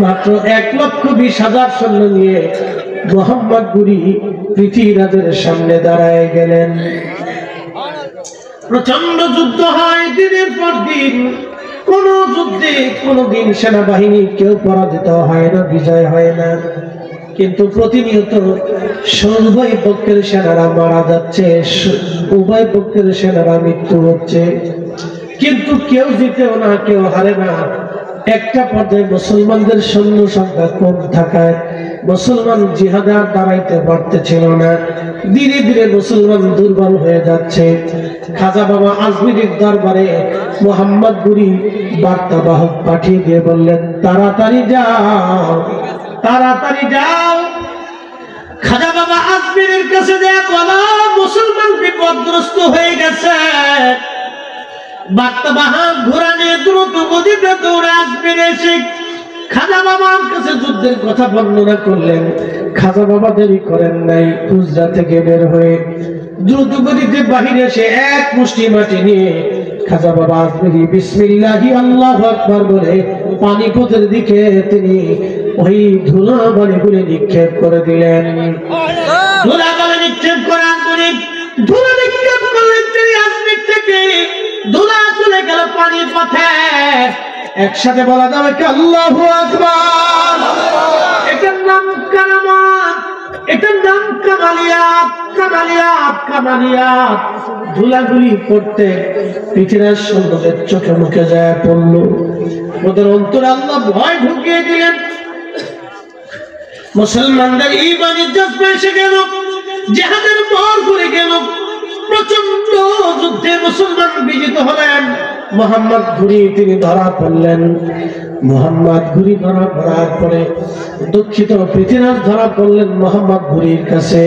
মাত্র 1,20,000 সৈন্য নিয়ে মোহাম্মদ ঘুরি পৃথিবীরাজের সামনে দাঁড়ায় গেলেন। প্রচন্ড যুদ্ধ হয় দিনের পর দিন। কোন যুদ্ধে কোনদিন সেনাবাহিনী কেউ পরাজিত হয় না, বিজয় হয় না, কিন্তু প্রতিনিয়ত উভয় পক্ষের সেনারা মারা যাচ্ছে, উভয় পক্ষের সেনারা মৃত্যু হচ্ছে, কিন্তু কেউ জিতেও না, কেউ হারে না। একটা পর্যায়ে মুসলমানদের সৈন্য সংখ্যা কম থাকায় মুসলমান জিহাদে আর দাঁড়াইতে পারতেছিল না। ধীরে ধীরে মুসলমান দুর্বল হয়ে যাচ্ছে। খাজা বাবা আজমিরির দরবারে মোহাম্মদ ঘুরি বার্তাবাহক পাঠিয়ে দিয়ে বললেন, তাড়াতাড়ি যাও, তাড়াতাড়ি যাও। খাজা বাবা আজমিরের কাছে যায় বলো মুসলমান বিপদগ্রস্ত হয়ে গেছে। বার্তাবাহক ঘোড়া নিয়ে দ্রুত গতিতে দৌড়ে আজমিরে এসে খাজা বাবার কাছে যুদ্ধের কথা বর্ণনা করলেন। খাজা বাবা দেরি করেন নাই, হুজরা থেকে বের হয়ে দ্রুত গতিতে বাহিরে এসে এক মুষ্টি মাটি নিয়ে খাজা বাবা আজমিরি বিসমিল্লাহি আল্লাহু আকবার বলে পানিপথের দিকে তিনি ওই ধুলাবালিগুলি নিক্ষেপ করে দিলেন। ধুলাবালি নিক্ষেপ করার পরে ধুলা নিক্ষেপ করলেন তিনি আজমির থেকে। ধুলা চলে গেল পানির পথে। একসাথে বলা যাবে কি আল্লাহু আকবার। এটার নাম কারামাত, এটার নাম কামালিয়াত, কামালিয়াত, কামালিয়াত। ধুলাগুলি পড়তে পৃথিবীর সৈন্যদের চোখে মুখে যায় পড়ল। ওদের অন্তরে আল্লাহ ভয় ঢুকিয়ে দিলেন। মুসলমানদের ঈমানের জজ্বা এসে গেল, জিহাদের মোড় ঘুরে গেল। প্রচন্ড যুদ্ধে মুসলমান বিজিত হলেন। মোহাম্মদ ঘুরি তিনি ধরা পড়লেন। মোহাম্মদ ঘুরি ধরা পড়ার পরে দুঃখিত পৃথিবীরাজ ধরা পড়লেন মোহাম্মদ ঘুরির কাছে।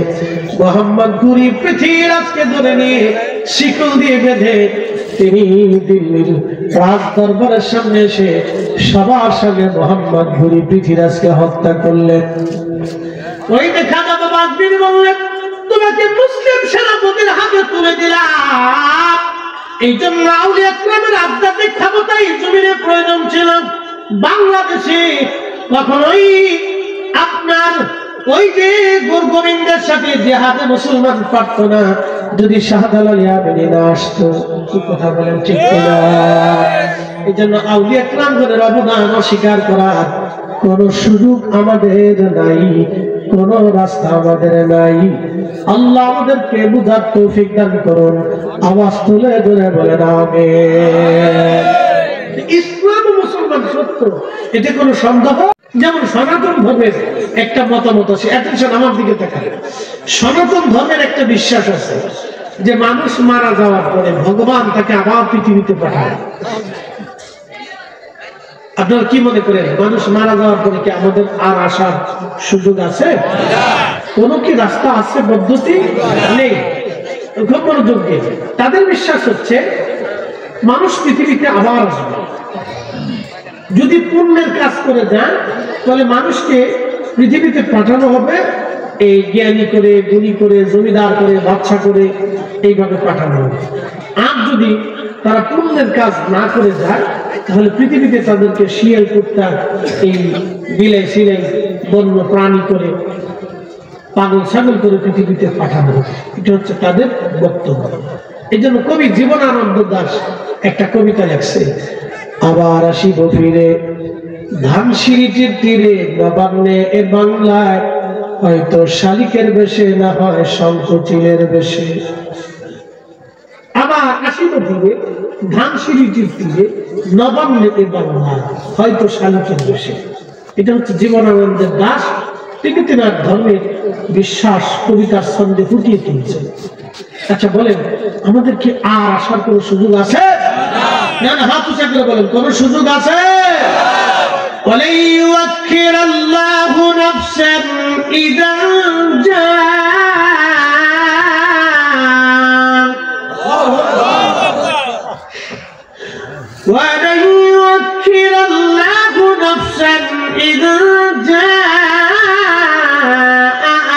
মোহাম্মদ ঘুরি পৃথিবীরাজকে ধরে নিয়ে শিকল দিয়ে বেঁধে তিনি দিল্লির রাজ দরবারের সামনে এসে সবার সামনে মোহাম্মদ ঘুরি পৃথিবীরাজকে হত্যা করলেন। ওই দেখা যাবে বাদবির বললেন, তুমি তোমাকে মুসলিম সেনাপতির হাতে তুলে দিলাম। এই জন্য আউলিয়া কেরামের আধ্যাত্মিক ক্ষমতা এই জমিনে প্রয়োজন ছিল। বাংলাদেশে কখনোই আপনার ওই যে গোবিন্দের সাথে জিহাদে মুসলমান পারত না যদি শাহজালাল ইয়ামানি না আসতো। কি কথা বলেন, ঠিক কিনা? এই জন্য আউলিয়া কেরামদের অবদান অস্বীকার করার কোন সুযোগ আমাদের নাই, কোন রাস্তা আমাদের নাই। আল্লাহ আমাদেরকে বুঝার তৌফিক দান করুন। আওয়াজ তুলে ধরে বলেন আমিন। ইসলাম মুসলমান সত্য, এতে কোনো সন্দেহ। যেমন সনাতন ধর্মের একটা মতামত আছে, অ্যাটেনশন আমার দিকে তাকান। সনাতন ধর্মের একটা বিশ্বাস আছে যে মানুষ মারা যাওয়ার পরে ভগবান তাকে আবার পৃথিবীতে পাঠায়। আপনারা কি মনে করেন, মানুষ মারা যাওয়ার পরে কি আমাদের আর আসার সুযোগ আছে? কোন কি রাস্তা আছে, পদ্ধতি নেই। খুব মনোযোগ দিয়ে, তাদের বিশ্বাস হচ্ছে মানুষ পৃথিবীতে আবার আসবে। যদি পুণ্যের কাজ করে যায় তাহলে মানুষকে পৃথিবীতে পাঠানো হবে এই জ্ঞানী করে, গুণী করে, জমিদার করে, বাদশা করে, এইভাবে পাঠানো হবে। আর যদি তারা পুণ্যের কাজ না করে যায় তাহলে পৃথিবীতে তাদেরকে শিয়াল, কুত্তা, এই বিলাই সিলাই বন্য প্রাণী করে, পাগল ছাগল করে পৃথিবীতে পাঠানো হবে। এটা হচ্ছে তাদের বক্তব্য। এই জন্য কবি জীবনানন্দ দাশ একটা কবিতা লেখছে, আবার আসিব ফিরে ধানসিঁড়িটির তীরে, নবান্নে এ বাংলায়, হয়তো শালিকের বেশে, না হয় শঙ্খচিলের বেশে। আবার আসিব ফিরে ধানসিঁড়িটির তীরে, নবান্নে এ বাংলায়, হয়তো শালিকের বেশে। এটা হচ্ছে জীবনানন্দের দাশ তিনি তিনার ধর্মের বিশ্বাস কবিতার ছন্দে ফুটিয়ে তুলছেন। আচ্ছা বলেন, আমাদের কি আর আসার কোন সুযোগ আছে? না না, হাত উঁচা করে বলেন, কোন সুযোগ আছে? ওয়ালাই ইউআখিরাল্লাহু নাফসান ইযা ওয়ালাই ইউআখিরাল্লাহু নাফসান ইযা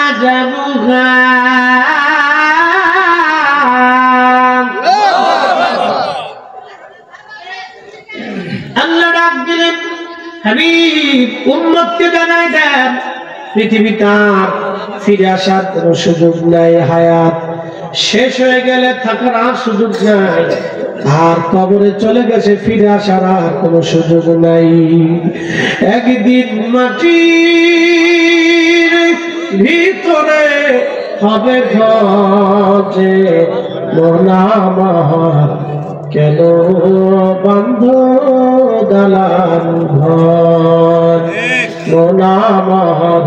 আজালুহা। হাবিব উম্মতকে জানায় দেন, পৃথিবীতে আর ফিরে আসার কোনো সুযোগ নাই। হায়াত শেষ হয়ে গেলে থাকার আর সুযোগ নাই। আর কবরে চলে গেছে, ফিরে আসার আর কোনো সুযোগ নাই। একদিন মাটির ভিতরে হবে ঘরে, মোনামার কেন বন্ধ দালান ঘর, মোনামার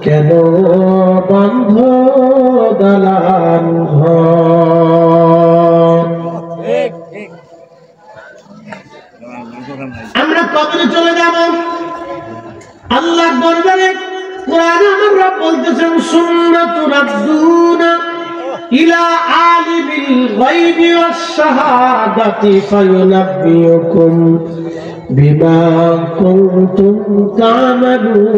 কেন বন্ধ দালান ঘর। আমরা কবরে চলে যাব, আল্লাহর দরবারে। কোরআনে আমরা বলতেছেন, সুন্নাতু রাব্বুনা ইলা আলিমিল গায়বি ওয়াস শাহাদাতি ফায়ুনাব্বিউকুম বিমা কুনতুম তা'মালুন।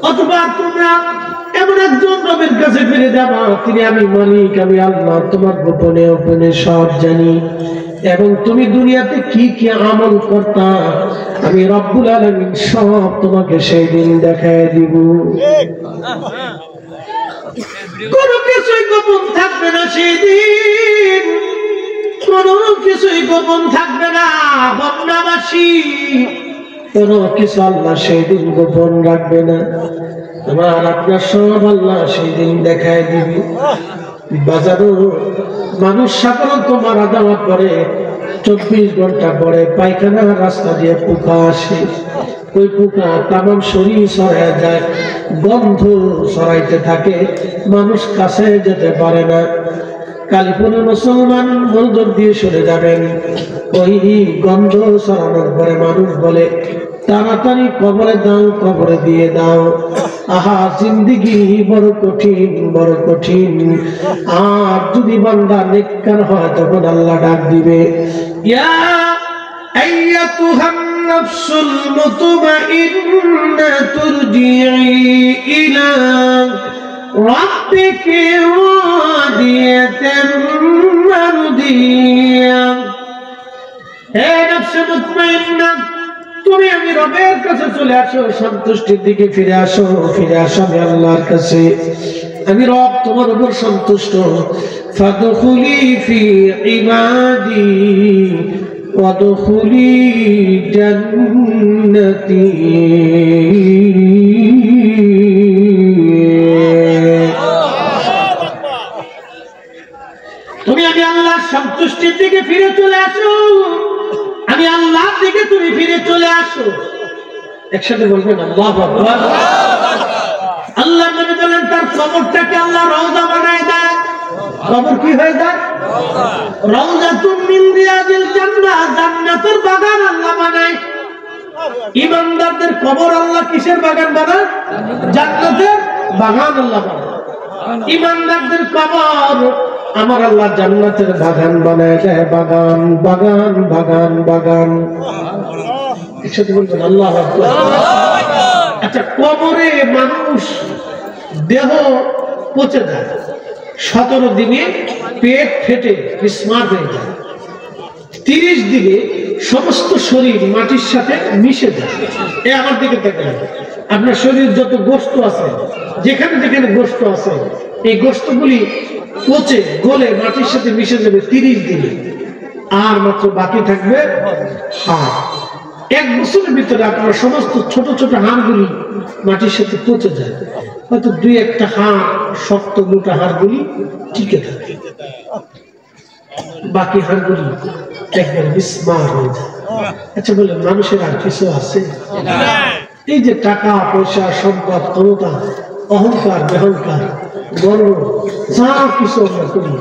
অথবা তোমরা এমন একজন রবের কাছে ফিরে যাবা, তিনি আমি মালিক, আমি আল্লাহ, তোমার গোপনে গোপনে সব জানি, এবং তুমি দুনিয়াতে কি কি আমল করতা আমি রব্বুল আলামিন সব তোমাকে সেই দিন দেখায় দিব। কোন কিছুই গোপন থাকবে না সেদিন, কোন কিছুই গোপন থাকবে না। বন্যাবাসী কোন কিছু আল্লাহ সেদিন গোপন রাখবে না। তোমার আপনার সব আল্লাহ সেদিন দেখায় দিবে। বাজারও মানুষ সাধারণত মারা যাওয়ার পরে 24 ঘন্টা পরে পায়খানার রাস্তা দিয়ে পোকা আসে। ওই পোকা তামাম শরীর ছড়ায় যায়, গন্ধ ছড়াইতে থাকে, মানুষ কাছে যেতে পারে না। কালীপুরের মুসলমান মনোযোগ দিয়ে সরে যাবেন। ওই গন্ধ ছড়ানোর পরে মানুষ বলে, তাড়াতাড়ি কবরে দাও, কবরে দিয়ে দাও। আহা, জিন্দেগি বড় কঠিন, বড় কঠিন। আর যদি বান্দা নেককার হয় তখন আল্লাহ ডাক দিবে, ইয়া আইয়াতুহান নাফসুল মুতমাইন্নাতু ইরজিই ইলা রাব্বিকি রাদিয়াতান মারদিয়া। হে নফসে মুতমাইন্না, তুমি আমি রবের কাছে চলে আসো, সন্তুষ্টির দিকে ফিরে আসো, ফিরে আসো আমি আল্লাহর কাছে, আমি রব তোমার উপর সন্তুষ্ট। ফাদখুলি ফি ইবাদি ওয়াদখুলি জান্নাতি। তুমি আমি আল্লাহর সন্তুষ্টির দিকে ফিরে চলে আসো, আমি আল্লাহর দিকে তুমি ফিরে চলে আসো। একসাথে বলবেন আল্লাহু আকবার। আল্লাহ নবী বলেন তার কবরটাকে আল্লাহ রওজা বানায় দেয়। কবর কি হয়ে যায়? রওজাতুম মিন রিয়াদিল জান্নাহ, জান্নাতের বাগান আল্লাহ বানায়। ঈমানদারদের কবর আল্লাহ কিসের বাগান বানায়? জান্নাতের বাগান আল্লাহ বানায়। ঈমানদারদের কবর আমার আল্লাহ জান্নাতের বাগান বানায় দেয়। বাগান বাগান বাগান বাগান। একসাথে বলবেন আল্লাহু আকবার। আচ্ছা, কবরে মানুষ দেহ পচে যায়, 17 দিনে পেট ফেটে বিস্মার হয়ে যায়, 30 দিনে সমস্ত শরীর মাটির সাথে মিশে যায়। এ আমার দিকে দেখেন, আপনার শরীর যত গোশত আছে, যেখানে যেখানে গোশত আছে, এই গোশতগুলি পচে গলে মাটির সাথে মিশে যাবে 30 দিনে। আর মাত্র বাকি থাকবে হাড়। 1 বছরের ভিতরে আপনার সমস্ত ছোট ছোট হাড়গুলি মাটির সাথে পচে যায়, হয়তো 2-1টা হাড়, শক্ত মোটা হাড়গুলি টিকে থাকে, বাকি হাড়গুলি একবার বিস্মার হয়ে যায়। আচ্ছা বলে, মানুষের আর কিছু আছে? এই যে টাকা পয়সা, সম্পদ, ক্ষমতা, অহংকার, বেহংকার, গর্ব, যা কিছু আমরা করি,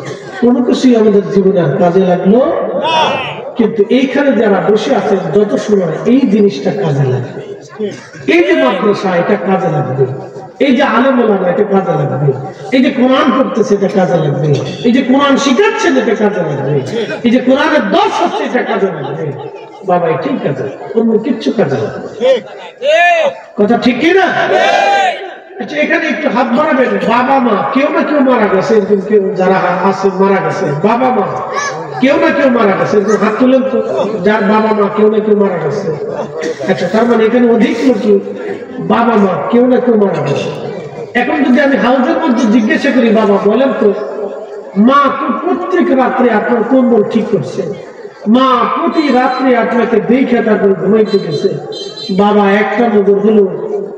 কোনো কিছুই আমাদের জীবনে আর কাজে লাগলো। কিন্তু এইখানে যারা বসে আছেন, যত সময় এই জিনিসটা কাজে লাগবে। এই যে মাদ্রাসা, এটা কাজে লাগবে। এই যে আলেম ওলামা, এটা কাজে লাগবে। এই যে কোরআন পড়তেছে, এটা কাজে লাগবে। এই যে কোরআন শিখাচ্ছেন, এটা কাজে লাগবে। এই যে কোরআনের দর্শ হচ্ছে, এটা কাজে লাগবে। বাবা এটাই কাজে, অন্য কিচ্ছু কাজে লাগবে। কথা ঠিক কিনা? আচ্ছা, এখানে একটু হাত বাড়াবেন। বাবা মা কেউ না কেউ মারা গেছে, এরকম কেউ যারা আছে মারা গেছে, বাবা মা কেউ না কেউ মারা গেছে, এরকম হাত তুলেন তো, যার বাবা মা কেউ না কেউ মারা গেছে। আচ্ছা, তার মানে এখানে অধিক লোক বাবা মা কেউ না কেউ মারা গেছে। এখন যদি আমি হাউজের মধ্যে জিজ্ঞাসা করি, বাবা বলেন তো, মা তো প্রত্যেক রাত্রে আপনার কম্বল ঠিক করছে, মা প্রতি রাত্রে আপনাকে দেখে তারপর ঘুমাইতে গেছে, বাবা একটা নজর হলো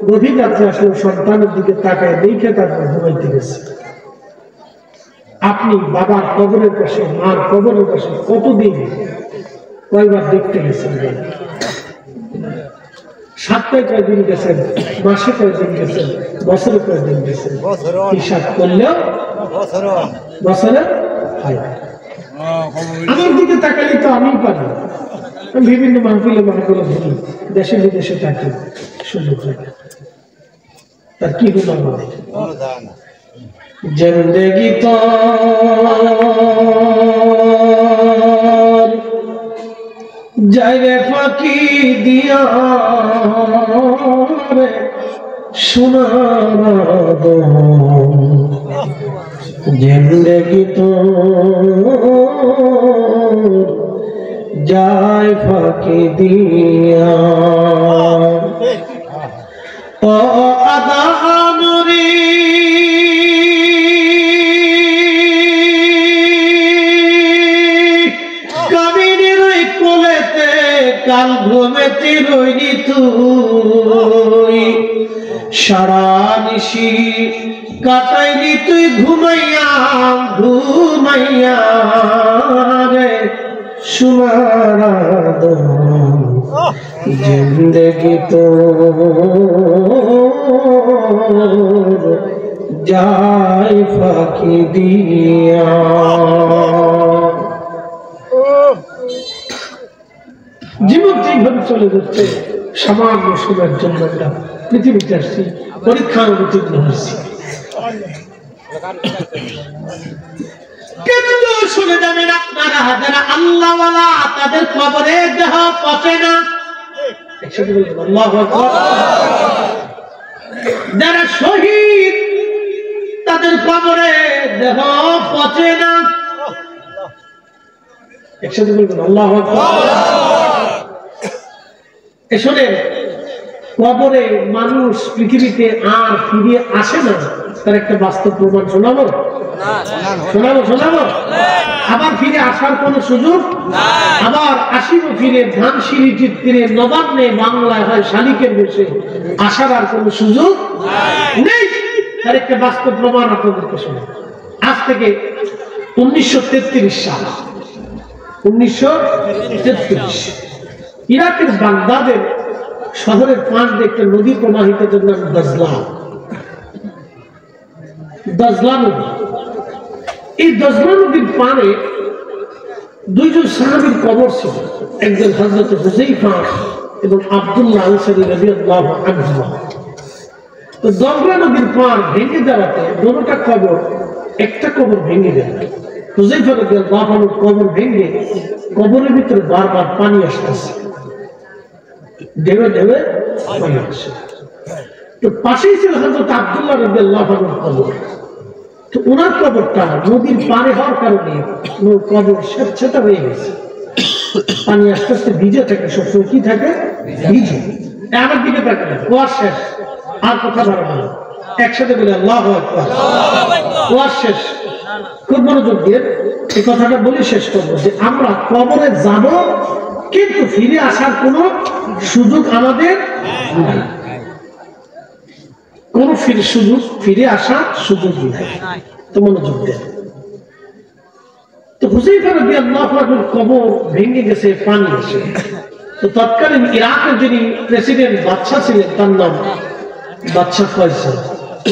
গভীর রাত্রে আসলে সন্তানের দিকে তাকায় দেখে তারপর ঘুমাইতে গেছে। আপনি বাবার কবরের পাশে, মার কবরের পাশে কতদিন, কয়বার দেখতে গেছেন? সপ্তাহে কয়দিন গেছেন, মাসে কয়দিন গেছেন, বছরে কয়দিন গেছেন? হিসাব করলেও বছরে হয়। আমার দিকে তাকালে তো আমি পারি, বিভিন্ন মাহফিলে মাহফিলে ঘুরি, দেশে বিদেশে থাকি, সুযোগ হয়। তার কি হলো আমাদের জিন্দেগি তো যাইরে ফাঁকি দিয়া রে সোনার জিন্দেগি তো যায় ফাঁকি দিয়া। ও আদামরি কামিনীর কোলেতে কাল ঘুমেতে রইনি তুই, সারা নিশি কাটাইনি তুই ঘুমাইয়া ঘুমাইয়া রে সোনার জিন্দেগি তো যায় ফাঁকি দিয়া। জীবন যেভাবে চলে যাচ্ছে, সামান্য সময়ের জন্য আমরা পৃথিবীতে আসছি, পরীক্ষার উত্তীর্ণ হয়েছি। কিন্তু শুনে যাবেন আপনারা, যারা আল্লাহওয়ালা তাদের কবরে দেহ পচে না। আল্লাহু আকবার। যারা শহীদ তাদের কবরে দেহ পচে না। একসাথে বলবেন আল্লাহু আকবার। এসনে কবরে মানুষ পৃথিবীতে আর ফিরে আসে না, তার একটা বাস্তব প্রমাণ শোনাবো। আবার ফিরে আসার কোন সুযোগ, আবার আসিব ফিরে ধানসিঁড়িটির তীরে নবান্নে বাংলায় হয় শালিকের বেশে, আসার আর কোন সুযোগ নেই। তার একটা বাস্তব প্রমাণ আপনাদেরকে শোনা। আজ থেকে 1933 সাল, 1933 ইরাকের বাগদাদের শহরের পাশ দিয়ে একটা নদী প্রবাহিত, যার নাম দাজলা নদী। এই দাজলা নদীর পাড়ে দুইজন সাহাবীর কবর ছিল, একজন হযরত হুযায়ফা এবং আব্দুল্লাহ আনসারী রাদিয়াল্লাহু আনহু। তো দাজলা নদীর পাড় ভেঙে যাওয়াতে দুটোটা কবর, একটা কবর ভেঙে গেল। হুযায়ফা রাদিয়াল্লাহু আনহুর কবর ভেঙে কবরের ভিতরে বারবার পানি আসতেছে, ঢেউ ঢেউ পানি আসে। তো পাশেই ছিল হযরত আব্দুল্লাহ রাদিয়াল্লাহু আনহুর কবর। তো ওনার কবরটা নদীর পারে হওয়ার কারণে কবর স্বেচ্ছাটা হয়ে গেছে, পানি আস্তে আস্তে ভিজে থাকে, সবসময় কি থাকে, ভিজে। আমার দিকে তাকালে ওয়াজ শেষ, আর কথা বাড়াবো না, একসাথে বলে আল্লাহু আকবার। ওয়াজ শেষ, খুব মনোযোগ দিয়ে এই কথাটা বলে শেষ করবো যে আমরা কবরে যাব, কিন্তু ফিরে আসার কোন সুযোগ আমাদের নাই, কোন সুযোগ ফিরে আসার সুযোগ নাই। তো মনোযোগ দেন। তো হুযায়ফা রাদিয়াল্লাহু আনহুর কবর ভেঙে গেছে, পানি আসে। তো তৎকালীন ইরাকের যিনি প্রেসিডেন্ট বাদশা ছিলেন, তার নাম বাদশা ফয়সাল,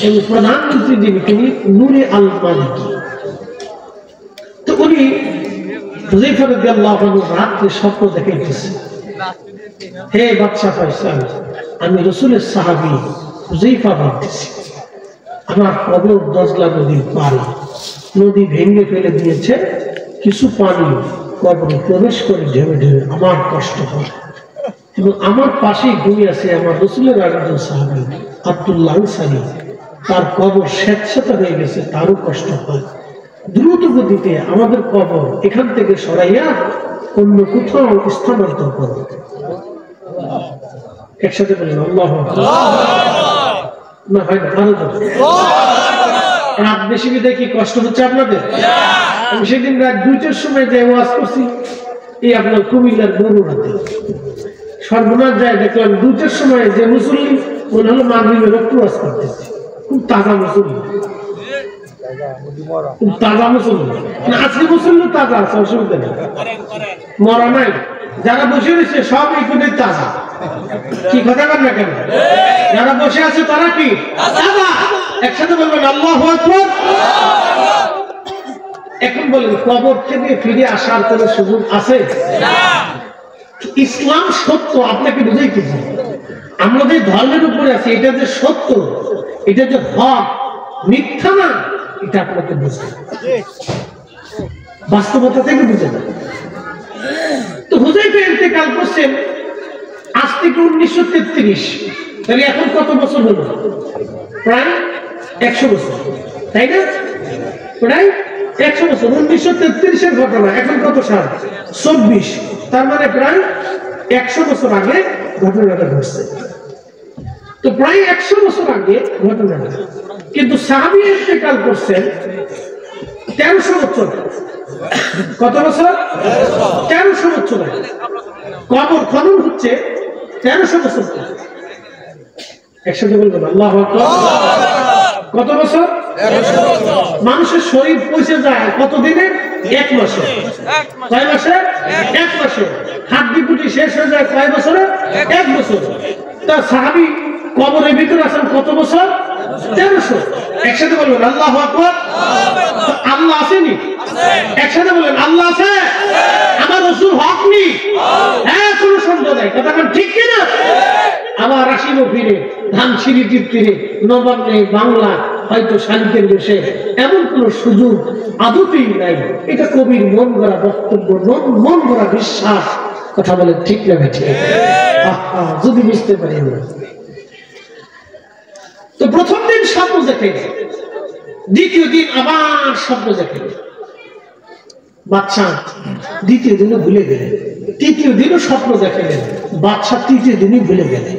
এবং প্রধানমন্ত্রী যিনি, তিনি নূরে আল মালিকি। তো উনি হুযায়ফা রাদিয়াল্লাহু আনহু রাত্রে স্বপ্ন দেখাইতেছে, হে বাদশা ফয়সাল, আমি রাসূলের সাহাবী হুযায়ফা বলতেছি, আমার কবর দাজলা নদীর পাড়ে, নদী ভেঙে ফেলে দিয়েছে, কিছু পানি কবরে প্রবেশ করে ঢেউ ঢেউ আমার কষ্ট হয়, এবং আমার পাশেই ঘুমিয়ে আছে আমার রাসূলের আরেকজন সাহাবী আব্দুল্লাহ আনসারী, তার কবর স্বেচ্ছাতা হয়ে গেছে, তারও কষ্ট হয়। দ্রুত গতিতে আমাদের কবর এখান থেকে সরাইয়া অন্য কোথাও স্থানান্তর করো। একসাথে বলেন আল্লাহু আকবার। না হয় না, আরো রাত বেশি বিদায় কি কষ্ট হচ্ছে আপনাদের? আমি সেদিন রাত 2টার সময় যাই ওয়াজ করছি, এই আপনার কুমিল্লার বরুড়াতে। সর্বনাশ যায় দেখলাম 2টার সময় যে মুসল্লি, মনে হলো মাগরিবের রক্ত ওয়াজ করতেছে, খুব তাজা মুসল্লি, খুব তাজা মুসল্লি। আজকে মুসল্লি তাজা আছে, অসুবিধা নেই, মরা নাই। যারা বসে রয়েছে সব এই কোণে তাজা। কি কথা বল না কেন? যারা বসে আছে তারা কি তাজা? একসাথে বলবেন আল্লাহু আকবার। এখন বলেন, কবর থেকে ফিরে আসার কোন সুযোগ আছে? ইসলাম সত্য, আপনাকে বুঝাইতেছি। আমরা যে ধর্মের উপরে আছি, এটা যে সত্য, এটা যে হক, মিথ্যা না, এটা আপনাকে বুঝতে, বাস্তবতা থেকে বুঝে না। তো হুযায়ফা ইন্তেকাল করছেন আজ থেকে 1933, তাহলে এখন কত বছর হলো? প্রায় 100 বছর, তাই না? প্রায় 100 বছর। 1933-এর ঘটনা, এখন কত সাল? 24। তার মানে প্রায় 100 বছর আগে ঘটনাটা ঘটছে। তো প্রায় 100 বছর আগে ঘটনাটা, কিন্তু সাহাবী ইন্তেকাল করছেন 1300 বছর। কত বছর? 1300 বছর আগে। কবর খনন হচ্ছে 1300 বছর। একসাথে বলবেন আল্লাহু আকবার। কত বছর? 1300 বছর। মানুষের শরীর পচে যায় কত দিনে? 1 মাসে। কয় মাসে? 1 মাসে। হাড্ডি গুটি শেষ হয়ে যায় কয় বছরে? 1 বছর। তা সাহাবী কবরের ভিতরে আছেন কত বছর? 1300। একসাথে বলবেন আল্লাহু আকবার। আল্লাহ আসেনি? একসাথে বলেন আল্লাহ আছে। আমার রাসূল হক নি? হ্যাঁ, কোনো সন্দেহ নাই। কথা ঠিক কিনা? আবার আসিব ফিরে ধানসিঁড়িটির তীরে নবান্নে বাংলা হয়তো শান্তির বেশে, এমন কোন সুযোগ আদতেই নাই। এটা কবির মন গড়া বক্তব্য, মন গড়া বিশ্বাস। কথা বলে ঠিক না ঠিক? যদি বুঝতে পারি না। তো প্রথম দিন স্বপ্ন দেখে, দ্বিতীয় দিন আবার স্বপ্ন দেখে বাদশা, দ্বিতীয় দিনও ভুলে গেলেন, তৃতীয় দিনও স্বপ্ন দেখালেন, বাদশা তৃতীয় দিনই ভুলে গেলেন।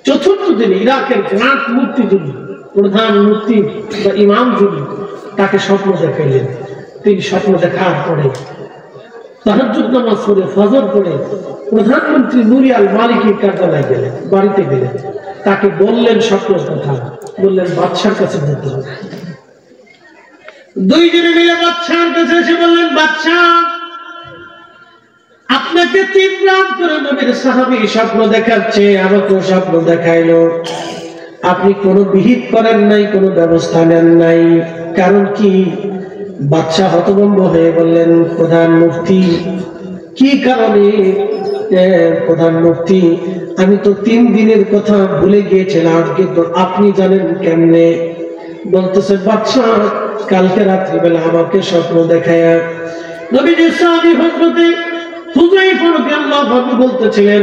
চতুর্থ দিন ইরাকের গ্রান্ট মূর্তি যিনি, প্রধান মূর্তি বা ইমাম যিনি, তাকে স্বপ্ন দেখাইলেন। তিনি স্বপ্ন দেখার পরে তাহাজ্জুদ নামাজ পড়ে ফজর পড়ে প্রধানমন্ত্রী নুরি আল মালিকের কার্যালয়ে গেলেন, বাড়িতে গেলেন। তাকে বললেন স্বপ্নের কথা, বললেন বাদশার কাছে যেতে হবে। দুইজনে মিলে বাদশার কাছে এসে বললেন, বাদশা, আপনাকে 3 রাত করে নবীর সাহাবী স্বপ্ন দেখাচ্ছে, আমাকেও স্বপ্ন দেখাইলো। আপনি কোনো বিহিত করেন নাই, কোনো ব্যবস্থা নেন নাই, কারণ কি? বাদশা হতভম্ব হয়ে বললেন, প্রধান মুফতি, কি কারণে? প্রধান মুফতি, আমি তো 3 দিনের কথা ভুলে গিয়েছিলাম, কিন্তু আপনি জানেন কেমনে? বলতেছে, বাদশা কালকে রাত্রিবেলা আমাকে স্বপ্ন দেখায়া নবীজির সাহাবী হযরত হুযায়ফা রাদিয়াল্লাহু আনহু বলতেছিলেন,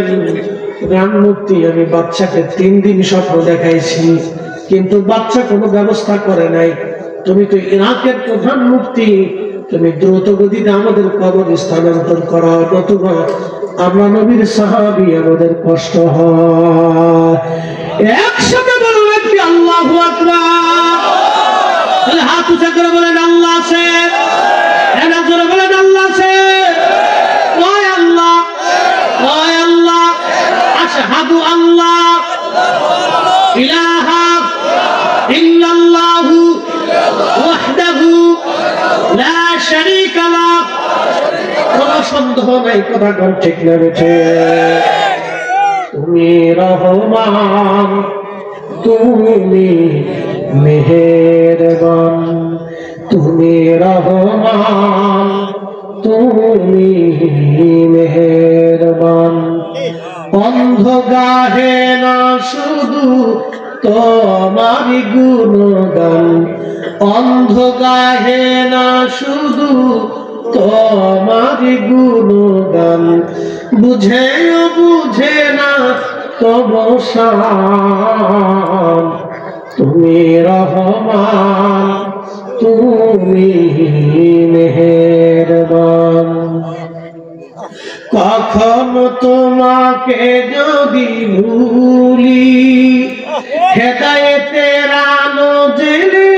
প্রধান মুফতি, আমি বাদশাকে 3 দিন স্বপ্ন দেখাইছি, কিন্তু বাদশা কোনো ব্যবস্থা করে নাই। তুমি তো ইরাকের প্রধান মুফতি, তুমি দ্রুত গতিতে আমাদের কবর স্থানান্তর করাও, নতুবা আমরা নবীর সাহাবী, আমাদের কষ্ট হয়। একসাথে বললেন কি আল্লাহু আকবার। হাত উঁচা করে বলেন আল্লাহ আছে, এনা জোরে বলেন আল্লাহ আছে। ওই আল্লাহ, ওই আল্লাহ, আশহাদু আল্লাহ ইলাহা ইল্লাল্লাহু ওয়াহদাহু লা শারীকা লাহু। কোনো সন্দেহ নাই, কথা কোন ঠিক না বেঠে? তুমি রহমান, তুমি মেহেরবান, তুমি রহমান, তুমি মেহেরবান। অন্ধ গাহে না শুধু তোমার গুণগান, অন্ধ গাহে না শুধু তোমার গুণগান, বুঝেও বুঝে না তবু শান। তুমি রহমান, তুমি মেহেরবান। কখনো তোমাকে যদি ভুলি, হেদায়েতের আলো জেলে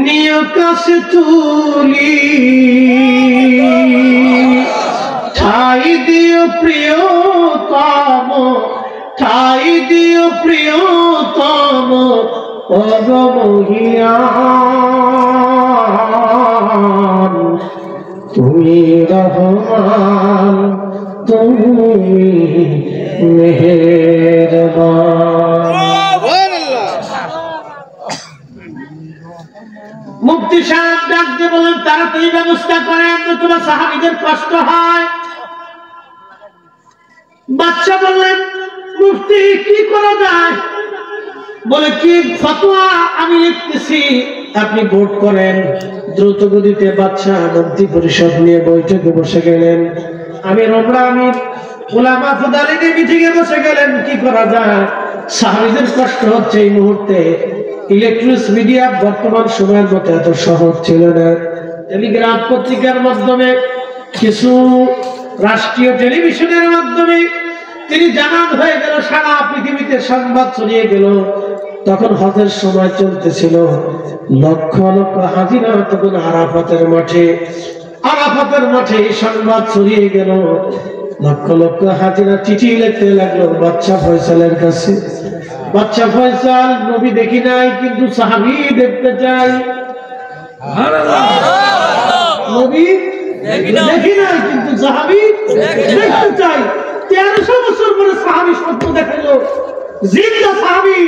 নিয় কাছে তুলি, ঠাই দিও প্রিয়তম, ঠাই দিও প্রিয়তম অগমহিয়ান। তুমি রহমান, তুমি মেহেরবান। মুফতি সাহেব ডাক দিয়ে বলেন, তাড়াতাড়ি ব্যবস্থা করেন, নতুবা সাহাবীদের কষ্ট হয়। বাদশা বললেন, মুফতি কি করা যায়? বলে, কি ফতোয়া আমি লিখতেছি, আপনি ভোট করেন। দ্রুত গতিতে বাদশা মন্ত্রী পরিষদ নিয়ে বৈঠকে বসে গেলেন। আমির উলামা ফুদালিদের মিটিংয়ে বসে গেলেন, কি করা যায়? সাহাবীদের কষ্ট হচ্ছে এই মুহূর্তে। ইলেকট্রনিক্স মিডিয়া বর্তমান সময়ের মতো এত সহজ ছিল না। টেলিগ্রাফ পত্রিকার মাধ্যমে, কিছু রাষ্ট্রীয় টেলিভিশনের মাধ্যমে তিনি জানান হয়ে গেল, সারা পৃথিবীতে সংবাদ ছড়িয়ে গেল। তখন হজের সময় চলতেছিল, লক্ষ লক্ষ হাজিরা তখন আরাফাতের মাঠে, আরাফাতের মাঠে সংবাদ ছড়িয়ে গেল। লক্ষ লক্ষ হাজিরা চিঠি লিখতে লাগলো বাদশা ফয়সালের কাছে। বাদশা ফয়সাল, নবী দেখি নাই কিন্তু সাহাবী দেখতে চাই। নবী দেখি নাই কিন্তু সাহাবী দেখতে চাই। 1300 বছর পরে সাহাবী স্বপ্ন দেখালো, জিন্দা সাহাবী,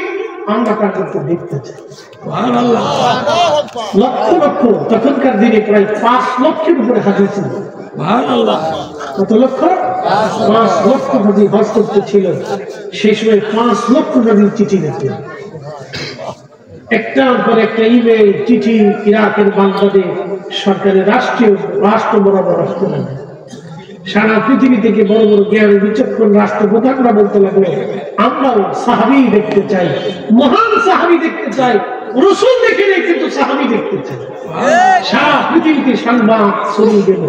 আমরা তাকে দেখতে চাই। সুবহানাল্লাহ। লক্ষ লক্ষ, তখনকার দিনে প্রায় 5 লক্ষের উপরে হাজির ছিল। সুবহানাল্লাহ। কত লক্ষ? 5 লক্ষ হাজি হজ করতে ছিল। সেই সময় 5 লক্ষ নবীর চিঠি লিখলেন। একটার পর একটা ইমেল চিঠি ইরাকের বাগদাদে সরকারের রাষ্ট্র বরাবর আসতে লাগে। সারা পৃথিবী থেকে বড় বড় জ্ঞানী বিচক্ষণ রাষ্ট্রপ্রধানরা বলতে লাগলো, আমরাও সাহাবী দেখতে চাই, মহান সাহাবী দেখতে চাই, রসুল দেখে নেই কিন্তু সাহাবী দেখতে চাই। সারা পৃথিবীতে সংবাদ ছড়িয়ে গেল,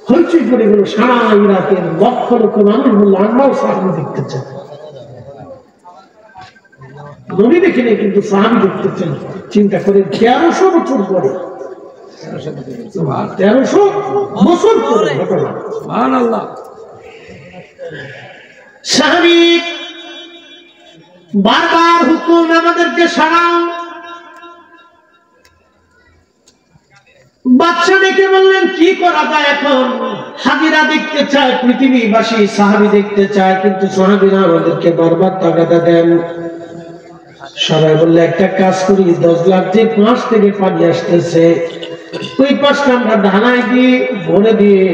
হইচই করে গেল। সারা ইরাকের লক্ষ লক্ষ মানুষ বলল, আমরাও সাহাবী দেখতে চাই। নবী দেখে নেই কিন্তু সাহাবী দেখতে চাই। চিন্তা করে 1300 বছর পরে, 1300 বছর পরে ঘটনা। সুবহানাল্লাহ। সাহাবী বারবার হুকুম আমাদেরকে সারাও। বাদশা ডেকে বললেন, কি করা যায় এখন? হাজিরা দেখতে চায় পৃথিবীবাসী, সাহাবী দেখতে চায়, কিন্তু সাহাবীরা আমাদেরকে বারবার তাগাদা দেন। সবাই বললে, একটা কাজ করি, 10 লাখ যে পাশ থেকে পানি আসতেছে ওই পাশটা আমরা ঢালাই দিয়ে ভরে দিয়ে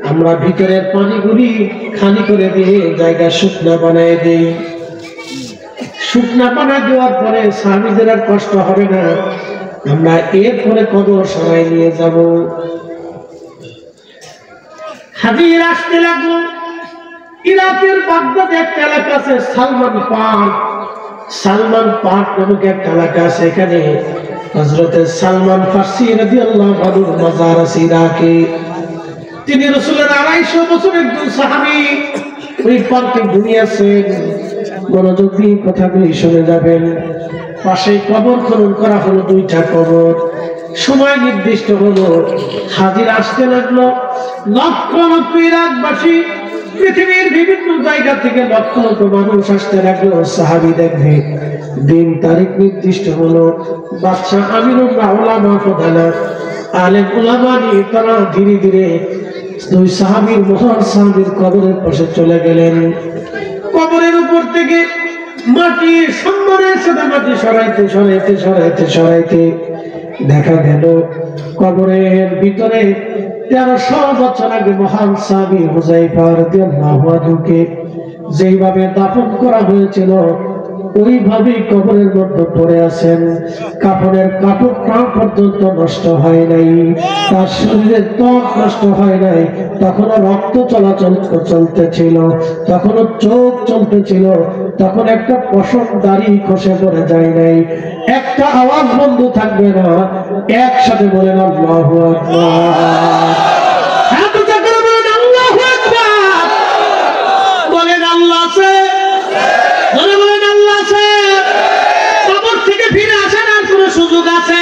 আমরা ভিতরের পানিগুলি খালি করে দিয়ে জায়গা শুকনা বানায় দেই। শুকনা বানায় দেওয়ার পরে সাহাবীদের আর কষ্ট হবে না, আমরা এরপরে কবর সরাই নিয়ে যাব। হাজির আসতে লাগলো। ইরাকের বাগদাদে একটা এলাকা আছে সালমান পার্ক। সালমান পার্ক নামক একটা এলাকা আছে, এখানে হযরতে সালমান ফারসি রাদিয়াল্লাহু আনহুর মাজার আছে ইরাকে। তিনি রাসূলের 250 বছর একজন সাহাবী। ওই পার্কে ঘুমিয়েছেন। মনোযোগ দিয়ে কথাগুলি শুনে যাবেন। পাশে কবর খনন করা হলো, 2টা কবর। সময় নির্দিষ্ট হলো, হাজির আসতে লাগলো। লক্ষ লক্ষ ইরাকবাসী, পৃথিবীর বিভিন্ন জায়গা থেকে লক্ষ লক্ষ মানুষ আসতে লাগলো সাহাবী দেখবে। দিন তারিখ নির্দিষ্ট হলো। বাদশা আমিরুল্লাহ উলামা প্রধান আলেম উলামা নিয়ে তারা ধীরে ধীরে 2 সাহাবীর, মহান সাহাবীর কবরের পাশে চলে গেলেন। কবরের উপর থেকে মাটি, সম্মানের সাথে মাটি সরাইতে সরাইতে সরাইতে সরাইতে দেখা গেল কবরের ভিতরে 1300 বছর আগে মহান সাহাবী হুযায়ফা রাদিয়াল্লাহু আনহুকে যেইভাবে দাফন করা হয়েছিল ওইভাবেই কবরের মধ্যে পড়ে আছেন। কাপড়ের কাপড়টা পর্যন্ত নষ্ট হয় নাই, তার শরীরের ত্বক নষ্ট হয় নাই, তখনও রক্ত চলাচল চলতেছিল, তখনও চোখ চলতেছিল, তখন একটা পশম দাড়ি খসে পড়ে যায় নাই, একটা আওয়াজ বন্ধ থাকবে না। একসাথে বলেন আল্লাহু আকবার। হাত উঁচা করে বলেন আল্লাহু আকবার। বলেন আল্লাহ আছে, বলেন আল্লাহ আছে। কবর থেকে ফিরে আসার আর কোনো সুযোগ আছে?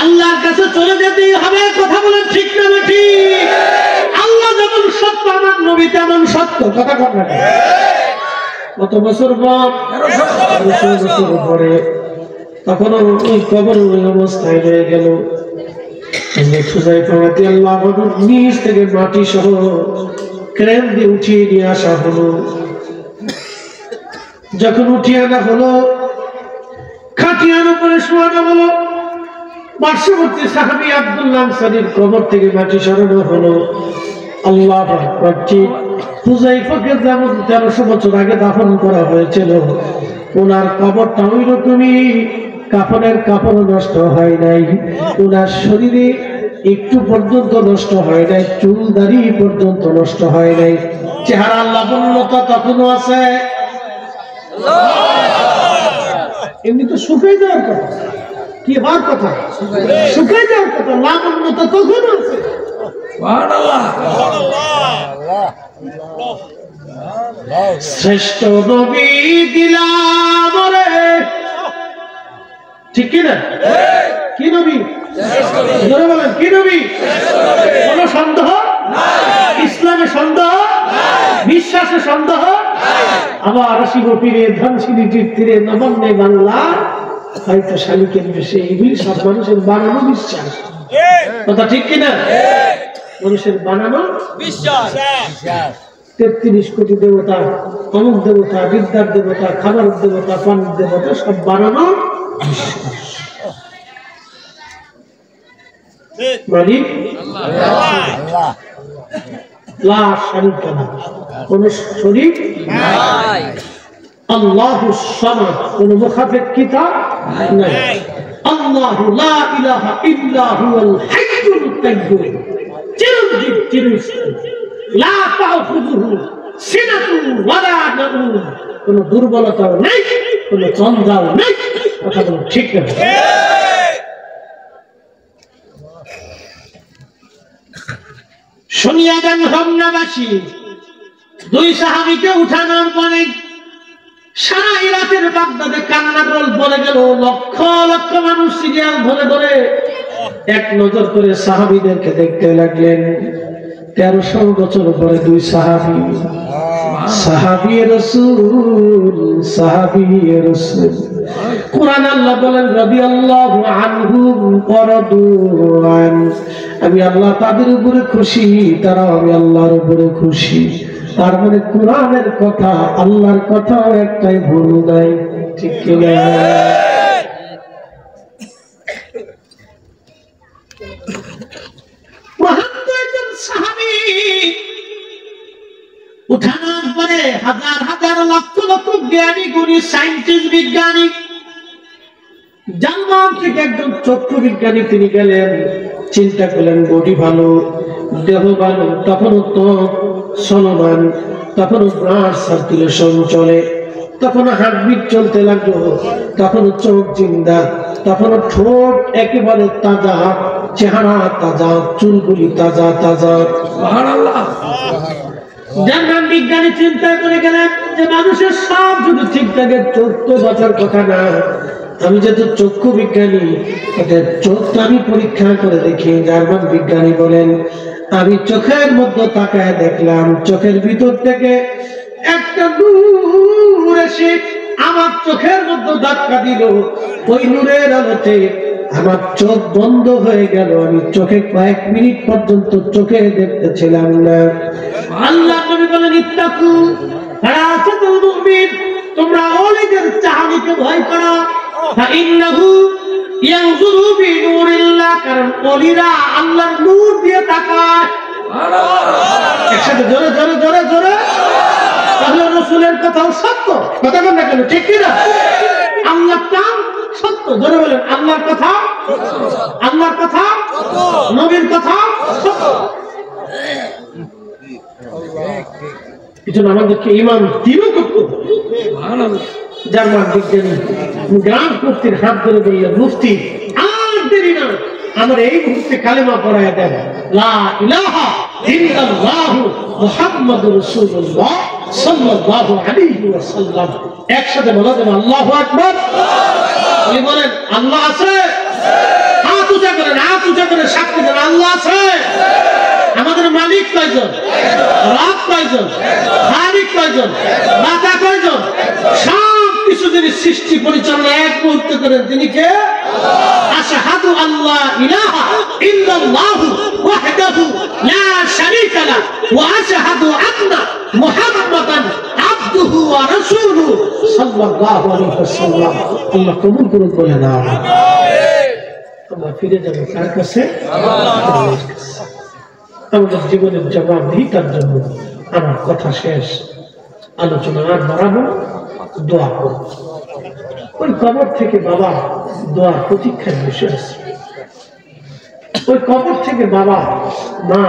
আল্লাহর কাছে চলে যেতেই হবে। কথা বলেন ঠিক না ঠিক? আল্লাহ যেমন সত্য, আমার নবী তেমন সত্য। কথা বলেন না? কত বছর পর? 1300 বছর পরে। তখন ওই কবর ওই অবস্থায় রয়ে গেল। হুযায়ফা রাদিয়াল্লাহু আনহু নিচ থেকে মাটি সহ ক্রেন দিয়ে উঠিয়ে নিয়ে আসা হলো। যখন উঠিয়ে আনা হলো, খাটিয়ার উপরে শোয়ানো হলো, পার্শ্ববর্তী সাহাবী আব্দুল্লাহ আনসারীর কবর থেকে মাটি সরানো হলো। আল্লাহু আকবার। ঠিক হুযায়ফাকে যেমন 1300 বছর আগে দাফন করা হয়েছিল, ওনার কবরটা ওই রকমই। কাফনের কাপড় নষ্ট হয় নাই, ওনার শরীরে একটু পর্যন্ত নষ্ট হয় নাই, চুল দাড়ি পর্যন্ত নষ্ট হয় নাই। চেহারা লাবণ্যতা তখনও আছে। এমনি তো শুকাই যাওয়ার কথা, কি হওয়ার কথা? শুকাই যাওয়ার কথা, লাবণ্যতা তখনও আছে। শ্রেষ্ঠ নবী দিলাম রে, ঠিক কিনা? কি নবী? বলেন কি নবী? কোন সন্দেহ? ইসলামে সন্দেহ? বিশ্বাসে সন্দেহ? আবার শিব পীরে, ধনশিরি তীরে, নবান্নে বাংলা, হয়তো শালিকের বেশে, এগুলি সব মানুষের বানানো বিশ্বাস। কথা ঠিক কিনা? মানুষের বানানো বিশ্বাস। 33 কোটি দেবতা, অমুক দেবতা, বিদ্যার দেবতা, খাবারের দেবতা, পানির দেবতা, সব বানানো মালিক আল্লাহ। লাশ শরীক কোন শরীক নাই। আল্লাহুস সামাদ, কোন মুখাফেক কিতাব নাই। আল্লাহু লা ইলাহা ইল্লা হুয়াল হাইয়ুল কাইয়্যুম, চিরঞ্জীব চিরস্থায়ী। লা তাখুযুহু সিনাতুন ওয়ালা নাউম, কোন দুর্বলতাও নাই, কোন চন্দ্রাও নাই। কথা বলো ঠিক না? শুনিয়া দেন রমনাবাসী, দুই সাহাবীকে উঠানোর পরে সারা ইরাকের বাগদাদে কান্নার রোল পড়ে গেল। লক্ষ লক্ষ মানুষ সিরিয়াল ধরে ধরে এক নজর করে সাহাবীদেরকে দেখতে লাগলেন। 1300 বছর পরে দুই সাহাবী, সাহাবী রাসূল, সাহাবী রাসূল। কুরআন আল্লাহ বলেন রাদিয়াল্লাহু আনহুম ওয়া রাদু আন, আমি আল্লাহ তাদের উপরে খুশি, তারা আমি আল্লাহর উপরে খুশি। তার মানে কুরআনের কথা, আল্লাহর কথা একটাই ভুল নাই, ঠিক কি না? সাহাবী উঠানোর পরে হাজার হাজার লক্ষ লক্ষ জ্ঞানী গুণী সায়েন্টিস্ট বিজ্ঞানী, জার্মান থেকে একজন চক্ষু বিজ্ঞানী তিনি গেলেন, চিন্তা করলেন বডি ভালো, দেহ ভালো, তখনও তো চলমান, তখনও ব্লাড সার্কুলেশন চলে, তখনও হার্টবিট চলতে লাগলো, তখনও চোখ জিন্দা, তখনও ঠোঁট একেবারে তাজা, চেহারা তাজা, চুলগুলি তাজা তাজা। সুবহানাল্লাহ। জার্মান বিজ্ঞানী চিন্তা করে গেলেন যে মানুষের সব যদি ঠিক থাকে, চোখ তো বাঁচার কথা না। আমি যেহেতু চক্ষু বিজ্ঞানী, এটা চোখটা আমি পরীক্ষা করে দেখি। জার্মান বিজ্ঞানী বলেন, আমি চোখের মধ্যে তাকায় দেখলাম, চোখের ভিতর থেকে একটা নূর এসে আমার চোখের মধ্যে ধাক্কা দিল। ওই নূরের আলোতে আমার চোখ বন্ধ হয়ে গেল। আমি চোখে কয়েক মিনিট পর্যন্ত চোখে দেখতেছিলাম না। আল্লাহ নবী বলেন, ইত্তাকু ফারাসাতুল মুমিন, তোমরা ওলিদের চাহনিকে ভয় করো। ফাইন্নাহু ইয়ানজুরু বিনূরিল্লাহ, কারণ ওলিরা আল্লাহর নূর দিয়ে তাকায়। সুবহানাল্লাহ। একসাথে জোরে জোরে জোরে জোরে। তাহলে রাসূলের কথাও সত্য, কথা বলেন না কেন, ঠিক কি না? আল্লাহর নাম সত্য, জোরে বলেন আল্লাহর কথা সত্য, আল্লাহর কথা সত্য, নবীর কথা সত্য। এজন্য আমাদেরকে ঈমান দৃঢ় করতে হবে। সুবহানাল্লাহ। জার্মান বিজ্ঞানী গ্রাম মুফতির হাত ধরে বললেন, মুফতি আর দেরি না, আমার এই মুহূর্তে কালেমা পড়ায় দেন, লা ইলাহা ইল্লাল্লাহু মুহাম্মাদুর রাসূলুল্লাহ সাল্লাল্লাহু আলাইহি ওয়াসাল্লাম। একসাথে বলা যাবে আল্লাহু আকবার। উনি বলেন আল্লাহ আছে, হাত উঁচা করেন, হাত উঁচা করে সাক্ষী দেন আল্লাহ আছে। আমাদের মালিক কয়জন? রব কয়জন? খালিক কয়জন? দাতা কয়জন? সব কিছু যিনি সৃষ্টি পরিচালনা এক মুহূর্তে করেন, তিনি কে? আশহাদু আল্লা ইলাহা ইল্লাল্লাহু ওয়াহদাহু লা শারীকা লাহু ওয়া আশহাদু আন্না মুহাম্মাদান আবদুহু ওয়া রাসূলুহু সাল্লাল্লাহু আলাইহি ওয়াসাল্লাম। আল্লাহ কবুল করুন, বলে না আমিন। আমরা ফিরে যাব কার কাছে? আল্লাহর কাছে। আমাদের জীবনের জবাবদিহিতার জন্য আমার কথা শেষ, আলোচনা আর বাড়াবো, দোয়া করব। ওই কবর থেকে বাবা দোয়ার প্রতীক্ষায় বসে আছে, ওই কবর থেকে বাবা মা